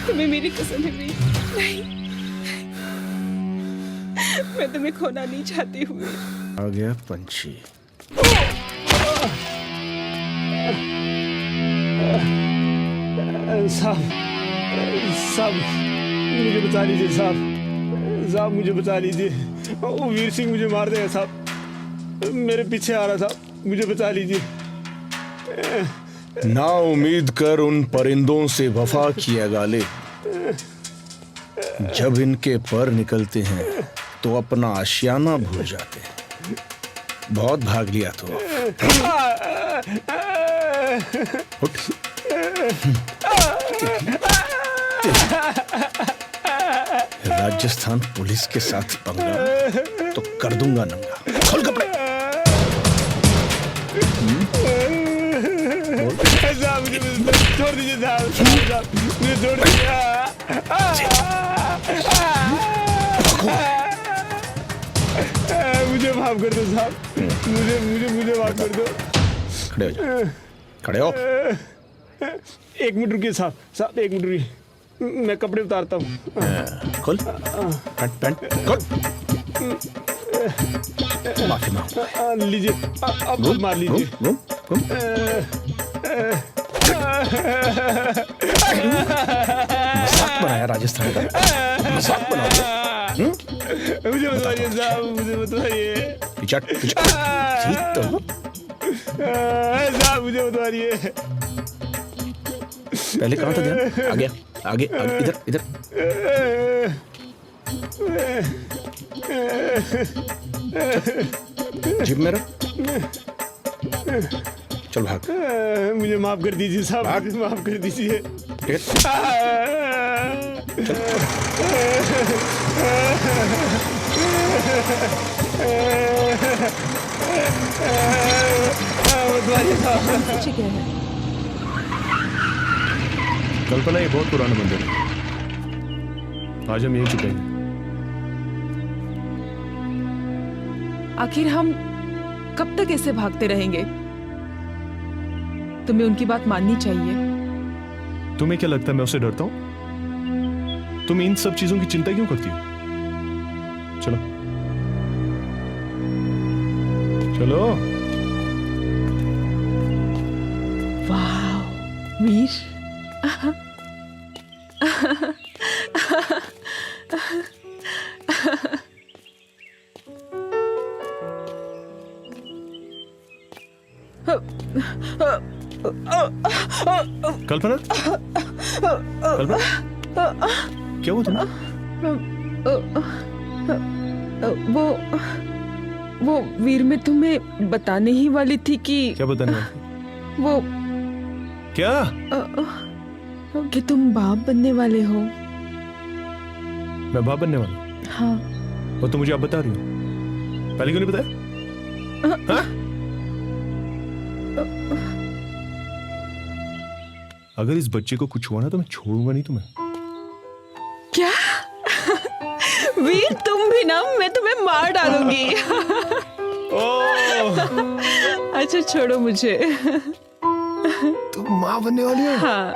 Speaker 5: तुम्हें मेरी कसम है वीर, नहीं, मैं तुम्हें खोना नहीं चाहती हूँ।
Speaker 13: आ गया पंछी।
Speaker 10: साहब मुझे बचा लीजिए साहब, मुझे बचा लीजिए। वो वीर सिंह मुझे मार देगा साहब, मेरे पीछे आ रहा था, मुझे बचा लीजिए।
Speaker 13: ना उम्मीद कर उन परिंदों से वफा किया गाले, जब इनके पर निकलते हैं तो अपना आशियाना भूल जाते हैं। बहुत भाग लिया तो उठ। राजस्थान पुलिस के साथ पंगा तो कर दूंगा नंगा। खोल कपड़े।
Speaker 10: मुझे छोड़ दीजिए साहब, मुझे छोड़ दीजिए। मुझे माफ कर दो साहब, मुझे मुझे मुझे माफ कर दो।
Speaker 13: खड़े हो जाओ, खड़े हो।
Speaker 10: एक मिनट रुकिए साहब, एक मिनट रुकिए, मैं कपड़े उतारता हूँ।
Speaker 13: खोल पैंट खोल। माफी मांगो।
Speaker 10: लीजिए, अब मार लीजिए।
Speaker 13: मजाक बनाया राजस्थान का, मजाक बनाओ।
Speaker 10: मुझे बताइए साहब, मुझे बताइए। साहब मुझे बताइए।
Speaker 13: पहले कहाँ था ध्यान? आगे आगे आगे, इधर इधर। जिप में रख। चल भाग।
Speaker 10: मुझे माफ कर दीजिए साहब, मुझे माफ कर दीजिए।
Speaker 6: कल्पना ये बहुत पुराना मंदिर है, आज हम यहीं चुके हैं।
Speaker 5: आखिर हम कब तक ऐसे भागते रहेंगे? तुम्हें उनकी बात माननी चाहिए।
Speaker 6: तुम्हें क्या लगता है मैं उससे डरता हूं? तुम इन सब चीजों की चिंता क्यों करती हो? चलो चलो।
Speaker 5: वाह वीर,
Speaker 6: कल्पना, कल्पना क्या हुआ तुम्हें?
Speaker 5: वो वीर, मैं तुम्हें बताने ही वाली थी कि
Speaker 6: क्या बताने वाली?
Speaker 5: वो
Speaker 6: क्या
Speaker 5: कि तुम बाप बनने वाले हो।
Speaker 6: मैं बाप बनने वाला?
Speaker 5: हाँ।
Speaker 6: और तुम मुझे अब बता रही हो? पहले क्यों नहीं बताया? हाँ? अगर इस बच्चे को कुछ हुआ ना तो मैं छोड़ूंगा नहीं तुम्हें।
Speaker 5: क्या? वीर तुम भी ना, मैं तुम्हें मार डालूंगी। अच्छा छोड़ो मुझे।
Speaker 3: तुम माँ बनने वाली हो?
Speaker 5: हाँ।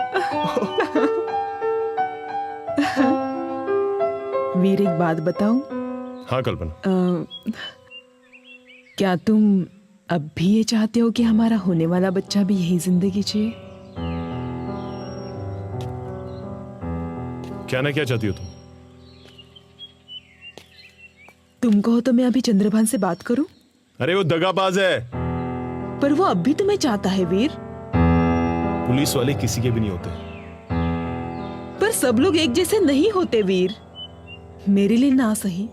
Speaker 5: वीर एक बात बताऊं?
Speaker 6: हाँ कल्पना।
Speaker 5: क्या तुम अब भी ये चाहते हो कि हमारा होने वाला बच्चा भी यही जिंदगी जिए?
Speaker 6: क्या ना क्या चाहती हो तुम?
Speaker 5: तुम कहो तो मैं अभी चंद्रभान से बात करूं?
Speaker 6: अरे वो दगाबाज है।
Speaker 5: पर वो अब भी तुम्हें चाहता है वीर।
Speaker 6: पुलिस वाले किसी के भी नहीं होते।
Speaker 5: पर सब लोग एक जैसे नहीं होते वीर। मेरे लिए ना सही,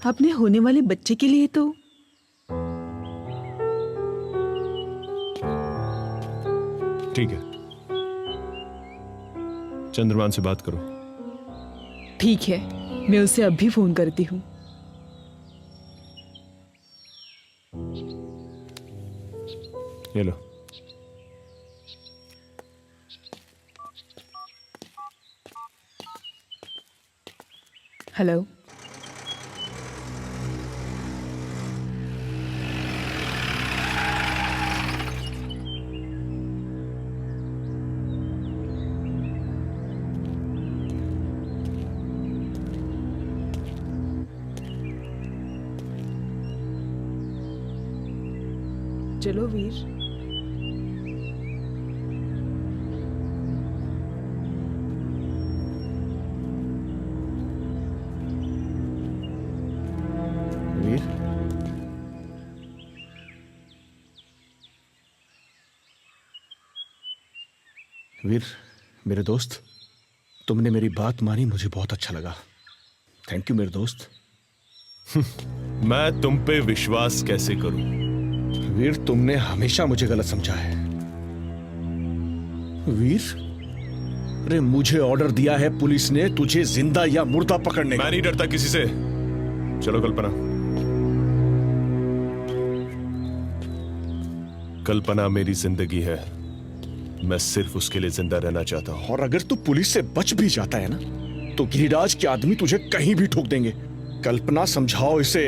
Speaker 5: अपने होने वाले बच्चे के लिए तो
Speaker 6: ठीक है, चंद्रमान से बात करो।
Speaker 5: ठीक है, मैं उसे अभी फोन करती हूँ।
Speaker 6: ये लो।
Speaker 5: हेलो। चलो वीर।
Speaker 13: वीर, वीर मेरे दोस्त, तुमने मेरी बात मानी, मुझे बहुत अच्छा लगा। थैंक यू मेरे दोस्त।
Speaker 6: मैं तुम पे विश्वास कैसे करूं?
Speaker 13: वीर, तुमने हमेशा मुझे गलत समझा है। वीर, अरे मुझे ऑर्डर दिया है पुलिस ने तुझे जिंदा या मुर्दा पकड़ने का।
Speaker 6: मैं नहीं डरता किसी से। चलो कल्पना। कल्पना मेरी जिंदगी है, मैं सिर्फ उसके लिए जिंदा रहना चाहता हूं।
Speaker 13: और अगर तू पुलिस से बच भी जाता है ना, तो गिरिराज के आदमी तुझे कहीं भी ठोक देंगे। कल्पना, समझाओ इसे।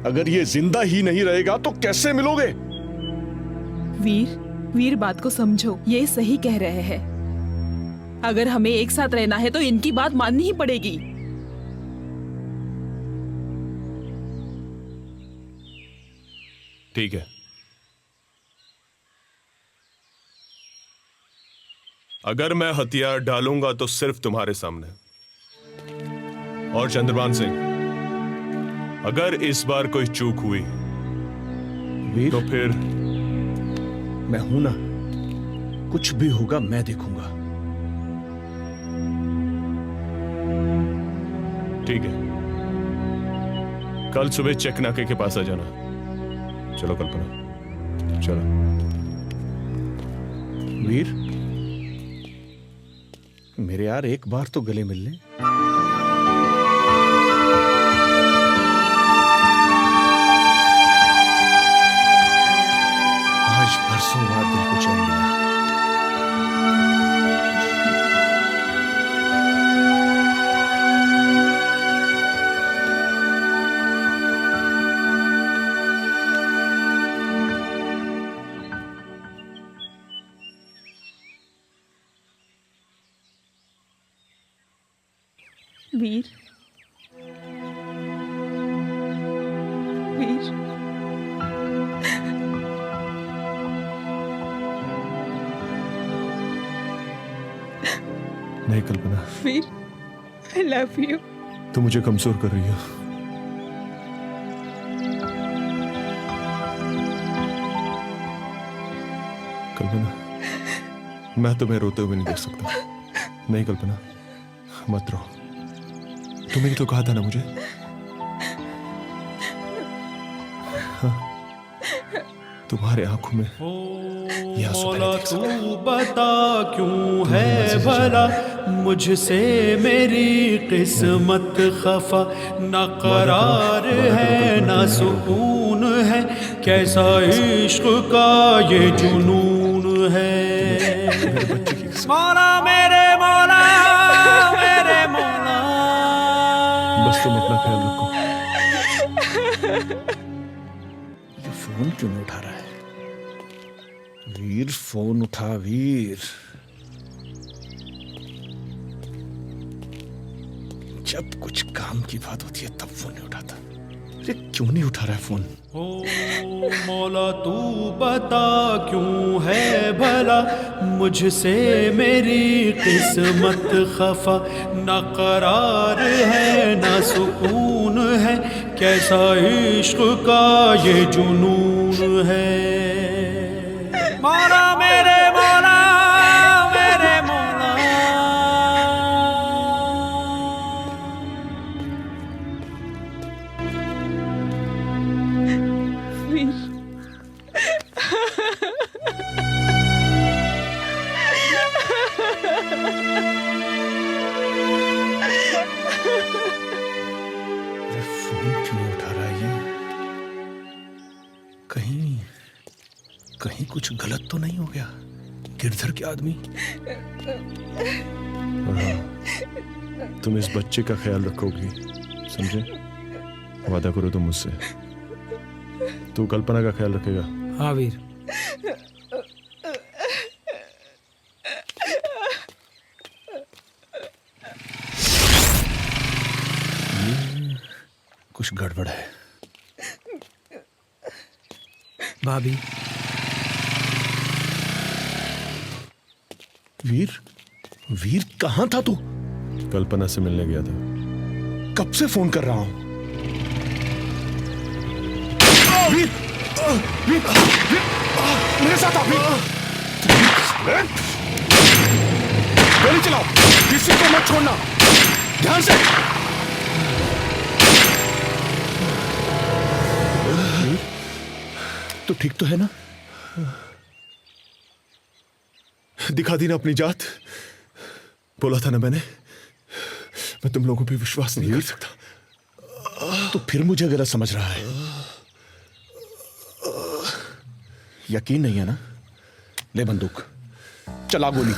Speaker 13: अगर ये जिंदा ही नहीं रहेगा तो कैसे मिलोगे?
Speaker 5: वीर बात को समझो, ये सही कह रहे हैं। अगर हमें एक साथ रहना है तो इनकी बात माननी ही पड़ेगी।
Speaker 6: ठीक है, अगर मैं हथियार डालूंगा तो सिर्फ तुम्हारे सामने। और चंद्रभान सिंह, अगर इस बार कोई चूक हुई
Speaker 13: वीर,
Speaker 6: तो फिर
Speaker 13: मैं हूं ना, कुछ भी होगा मैं देखूंगा।
Speaker 6: ठीक है, कल सुबह चेक नाके के पास आ जाना। चलो कल्पना, चलो।
Speaker 13: वीर, मेरे यार एक बार तो गले मिल ले। आज बरसों बाद दिल को चैन मिला।
Speaker 5: वीर
Speaker 6: नहीं कल्पना,
Speaker 5: वीर, I love you।
Speaker 6: तुम मुझे कमजोर कर रही हो। कल्पना, मैं तुम्हें रोते हुए नहीं देख सकता। नहीं कल्पना, मत रो। तुमने ही तो कहा था ना मुझे। हाँ, तुम्हारे आंखों में ये आंसू
Speaker 19: मौला तू बता क्यों है भला मुझसे मेरी किस्मत खफा, ना करार है ना सुकून है, कैसा इश्क का ये जुनून है। मौला मेरे मौला मेरे मौला।
Speaker 6: बस तुम अपना ख्याल रखो।
Speaker 13: ये फोन क्यों नहीं उठा रहा है? वीर, फोन उठा वीर। जब कुछ काम की बात होती है तब फोन नहीं उठाता। अरे क्यों नहीं उठा रहा है फोन?
Speaker 19: ओ मौला तू बता क्यों है भला मुझसे मेरी किस्मत खफा, ना करार है ना सुकून है, कैसा इश्क का ये जुनून है। मौला मेरे मौला मेरे मौला।
Speaker 13: फोन क्यों नहीं उठा रहा है ये? कहीं कुछ गलत तो नहीं हो गया? गिरधर के आदमी।
Speaker 6: हाँ, तुम इस बच्चे का ख्याल रखोगी, समझे? वादा करो तुम मुझसे। तू कल्पना का ख्याल रखेगा?
Speaker 11: हाँ वीर।
Speaker 13: कुछ गड़बड़ है।
Speaker 11: भाभी।
Speaker 13: वीर कहां था तू?
Speaker 6: कल्पना से मिलने गया था।
Speaker 13: कब से फोन कर रहा हूं? वीर, मेरे साथ आ वीर। गोली चलाओ, किसी को मत छोड़ना, ध्यान से। तो ठीक तो है ना?
Speaker 3: दिखा दी ना अपनी जात। बोला था ना मैंने, मैं तुम लोगों पे विश्वास नहीं कर सकता।
Speaker 13: तो फिर मुझे गलत समझ रहा है। यकीन नहीं है ना? ले बंदूक, चला गोली।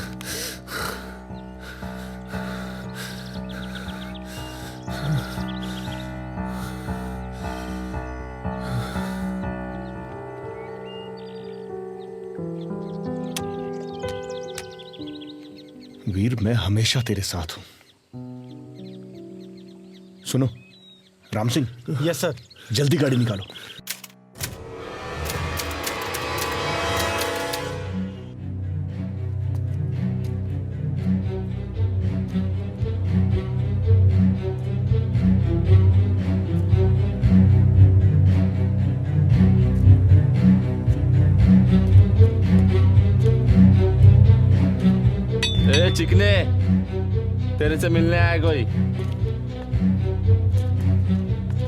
Speaker 13: वीर, मैं हमेशा तेरे साथ हूं। सुनो राम सिंह।
Speaker 7: Yes sir.
Speaker 13: जल्दी गाड़ी निकालो।
Speaker 18: चिकने, तेरे से मिलने आया कोई?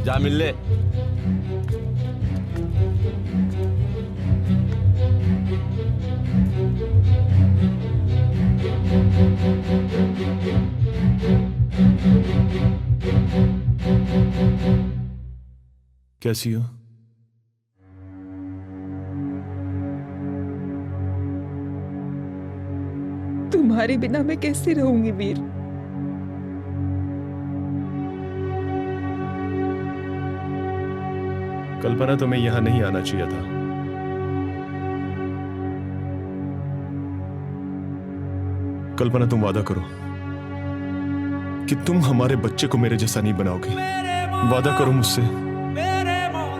Speaker 18: जा मिल ले।
Speaker 6: कैसी हो?
Speaker 5: तुम्हारे बिना मैं कैसे रहूंगी वीर?
Speaker 6: कल्पना, तुम्हें यहां नहीं आना चाहिए था। कल्पना, तुम वादा करो कि तुम हमारे बच्चे को मेरे जैसा नहीं बनाओगी। वादा करो मुझसे।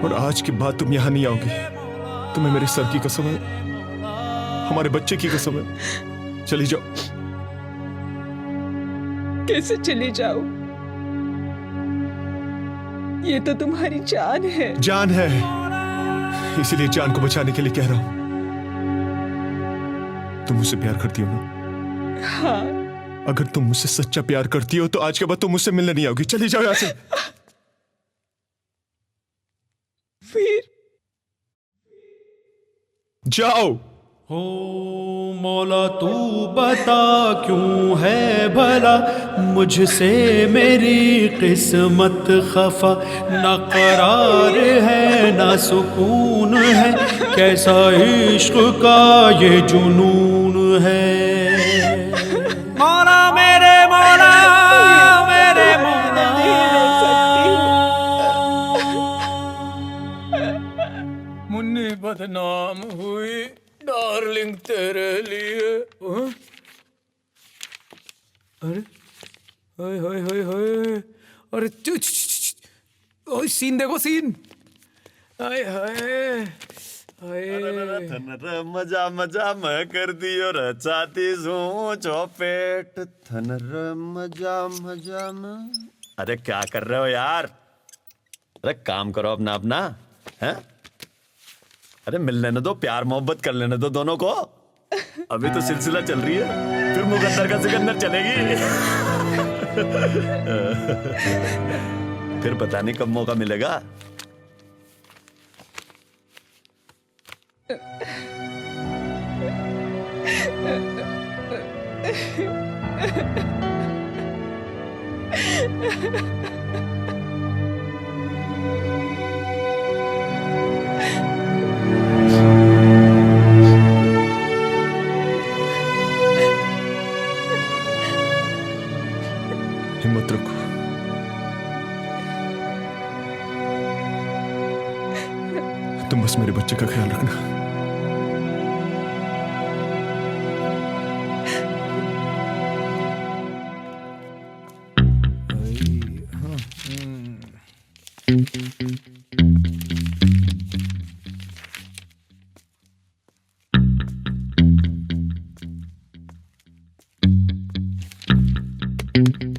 Speaker 6: और आज के बाद तुम यहां नहीं आओगी। तुम्हें मेरे सर की कसम है, हमारे बच्चे की कसम है। चली जाओ।
Speaker 5: कैसे चली जाओ? ये तो तुम्हारी जान है।
Speaker 3: जान है, इसीलिए जान को बचाने के लिए कह रहा हूं। तुम मुझसे प्यार करती हो ना?
Speaker 5: हाँ।
Speaker 3: अगर तुम मुझसे सच्चा प्यार करती हो तो आज के बाद तुम मुझसे मिलने नहीं आओगी। चली जाओ यहां से।
Speaker 5: फिर
Speaker 3: जाओ।
Speaker 19: हो मौला तू बता क्यों है भला मुझसे मेरी किस्मत खफा, ना करार है ना सुकून है, कैसा इश्क का ये जुनून है। मौला मेरे मौला मेरे मौला,
Speaker 11: मुन्नी बदनाम हुई डार्लिंग तेरे लिए। अरे हाय हाय हाय हाय, अरे ओए सीन देखो सीन। हाय हाय
Speaker 1: थनर मजा मजा मैं कर दियो रचाती सू चौपेट। थनर मजा मजा में। अरे क्या कर रहे हो यार? अरे काम करो अपना अपना है। अरे मिल लेने दो, प्यार मोहब्बत कर लेने दो दोनों को। अभी तो सिलसिला चल रही है, फिर मुकद्दर का सिकंदर चलेगी। फिर पता नहीं कब मौका मिलेगा।
Speaker 6: हिम्मत रखो। तुम बस मेरे बच्चे का ख्याल रखना।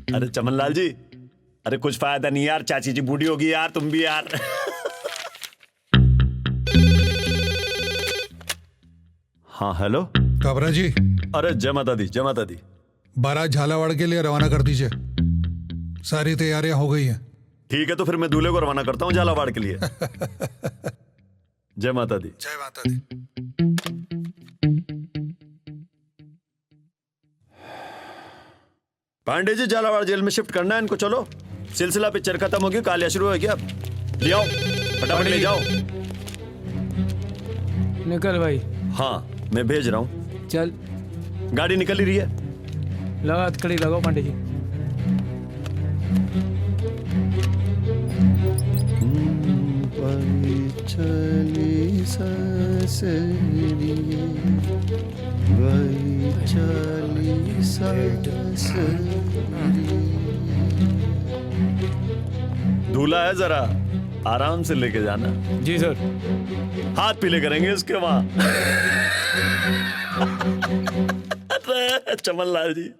Speaker 20: अरे चमनलाल जी, अरे कुछ फायदा नहीं यार, चाची जी बूढ़ी होगी यार, तुम भी यार। हाँ हेलो
Speaker 4: काबरा जी।
Speaker 20: अरे जय माता दी, जय माता दी।
Speaker 4: बारात झालावाड़ के लिए रवाना कर दीजिए, सारी तैयारियां हो गई हैं।
Speaker 20: ठीक है, तो फिर मैं दूल्हे को रवाना करता हूँ झालावाड़ के लिए। जय माता दी।
Speaker 4: जय माता दी।
Speaker 20: पांडे जी, झालावाड़ जेल में शिफ्ट करना है इनको, चलो। सिलसिला पिक्चर खत्म हो गई, कालिया शुरू हो गया, अब ले आओ, फटाफट ले जाओ।
Speaker 10: निकल भाई।
Speaker 20: हाँ मैं भेज रहा हूँ।
Speaker 10: चल,
Speaker 20: गाड़ी निकल ही रही है।
Speaker 10: लगा हथकड़ी लगाओ पांडे जी।
Speaker 1: चली
Speaker 20: दूल्हा है, जरा आराम से लेके जाना।
Speaker 10: जी सर।
Speaker 20: हाथ पीले करेंगे इसके वहां। चमनलाल जी,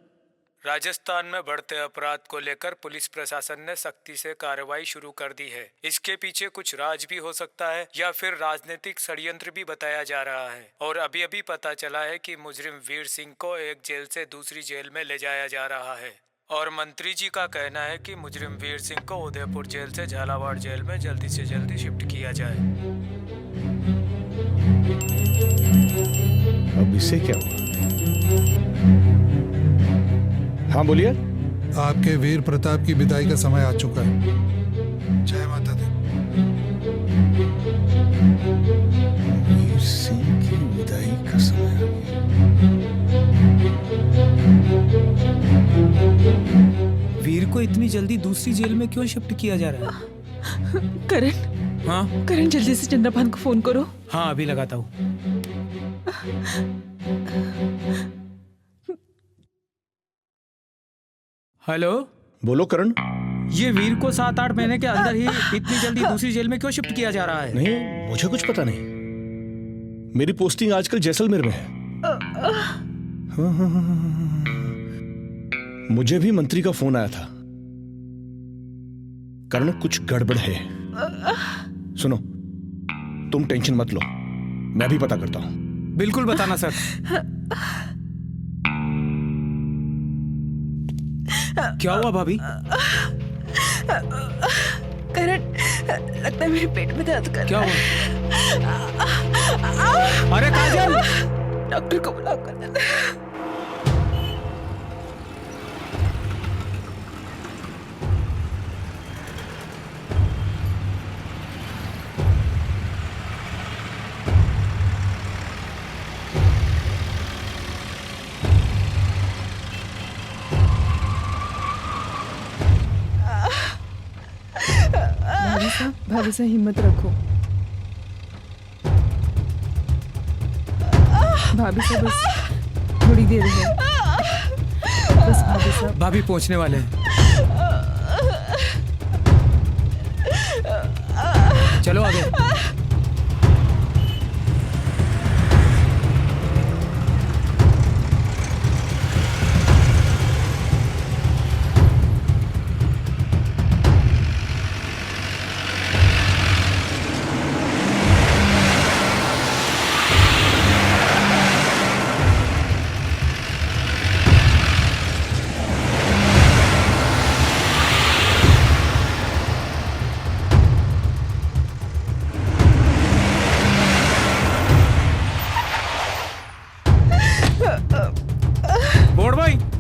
Speaker 11: राजस्थान में बढ़ते अपराध को लेकर पुलिस प्रशासन ने सख्ती से कार्रवाई शुरू कर दी है। इसके पीछे कुछ राज भी हो सकता है या फिर राजनीतिक षड्यंत्र भी बताया जा रहा है। और अभी अभी पता चला है कि मुजरिम वीर सिंह को एक जेल से दूसरी जेल में ले जाया जा रहा है। और मंत्री जी का कहना है कि मुजरिम वीर सिंह को उदयपुर जेल से झालावाड़ जेल में जल्दी से जल्दी शिफ्ट किया जाए।
Speaker 13: अब इससे क्या हुआ? हाँ बोलिए।
Speaker 4: आपके वीर प्रताप की विदाई का समय आ चुका है। जय माता दी।
Speaker 13: वीर सिंह की विदाई का समय आ गया।
Speaker 11: वीर को इतनी जल्दी दूसरी जेल में क्यों शिफ्ट किया जा रहा है?
Speaker 5: करण।
Speaker 11: हाँ
Speaker 5: करण, जल्दी से चंद्रभान को फोन करो।
Speaker 11: हाँ अभी लगाता हूँ। हेलो,
Speaker 13: बोलो करण।
Speaker 11: ये वीर को 7-8 महीने के अंदर ही इतनी जल्दी दूसरी जेल में क्यों शिफ्ट किया जा रहा है?
Speaker 13: नहीं, मुझे कुछ पता नहीं। मेरी पोस्टिंग आजकल जैसलमेर में है। मुझे भी मंत्री का फोन आया था। करण, कुछ गड़बड़ है। सुनो, तुम टेंशन मत लो, मैं भी पता करता हूं।
Speaker 11: बिल्कुल बताना सर। क्या हुआ भाभी?
Speaker 5: करण, लगता है मेरे पेट में दर्द कर
Speaker 11: क्या
Speaker 5: रहा है।
Speaker 11: अरे काजल,
Speaker 5: डॉक्टर को बुलाओ। करण, भाभी साहब हिम्मत रखो। भाभी साहब बस थोड़ी देर है, बस भाभी साहब।
Speaker 11: भाभी पहुंचने वाले हैं। चलो आगे।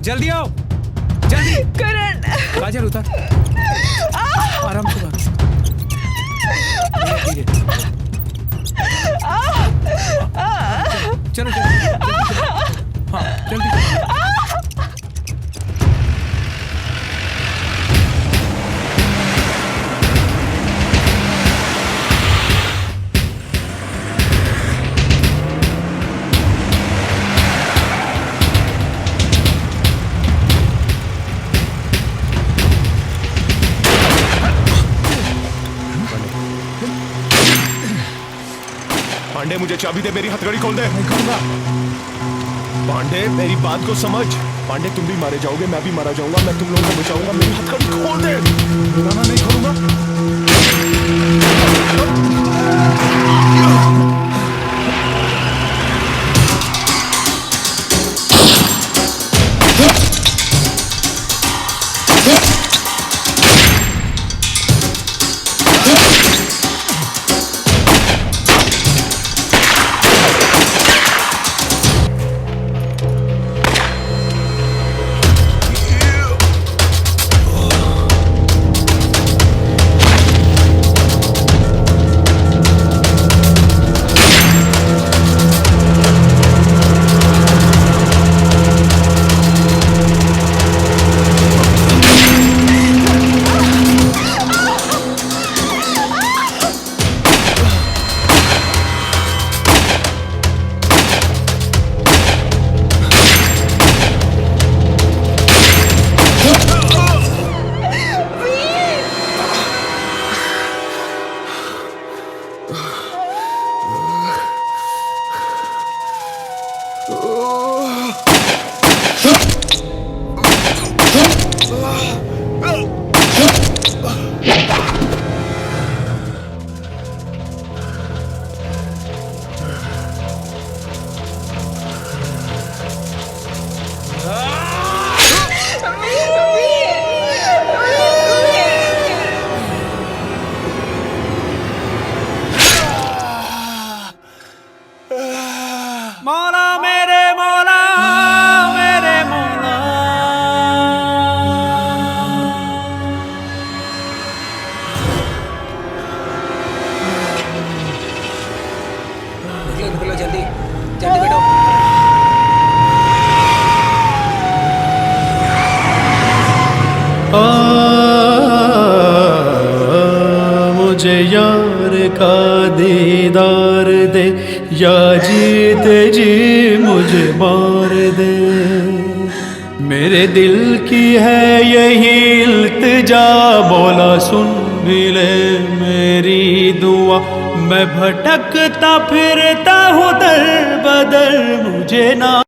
Speaker 19: जल्दी आओ, जल्दी।
Speaker 5: करण,
Speaker 19: काजल उतर, आराम से बाकी। धीरे। चलो चलो, हाँ जल्दी।
Speaker 6: पांडे मुझे चाबी दे, मेरी हथकड़ी खोल दे। पांडे मेरी बात को समझ। पांडे तुम भी मारे जाओगे, मैं भी मारा जाऊंगा, मैं तुम लोगों को बचाऊंगा, मेरी हथकड़ी खोल दे।
Speaker 12: मैं नहीं खोलूंगा।
Speaker 21: मुझे यार का दीदार दे, या जीते जी मुझे मार दे। मेरे दिल की है यही इल्तिजा, मौला सुन भी ले मेरी दुआ। मैं भटकता फिरता हूँ दर बदर, मुझे ना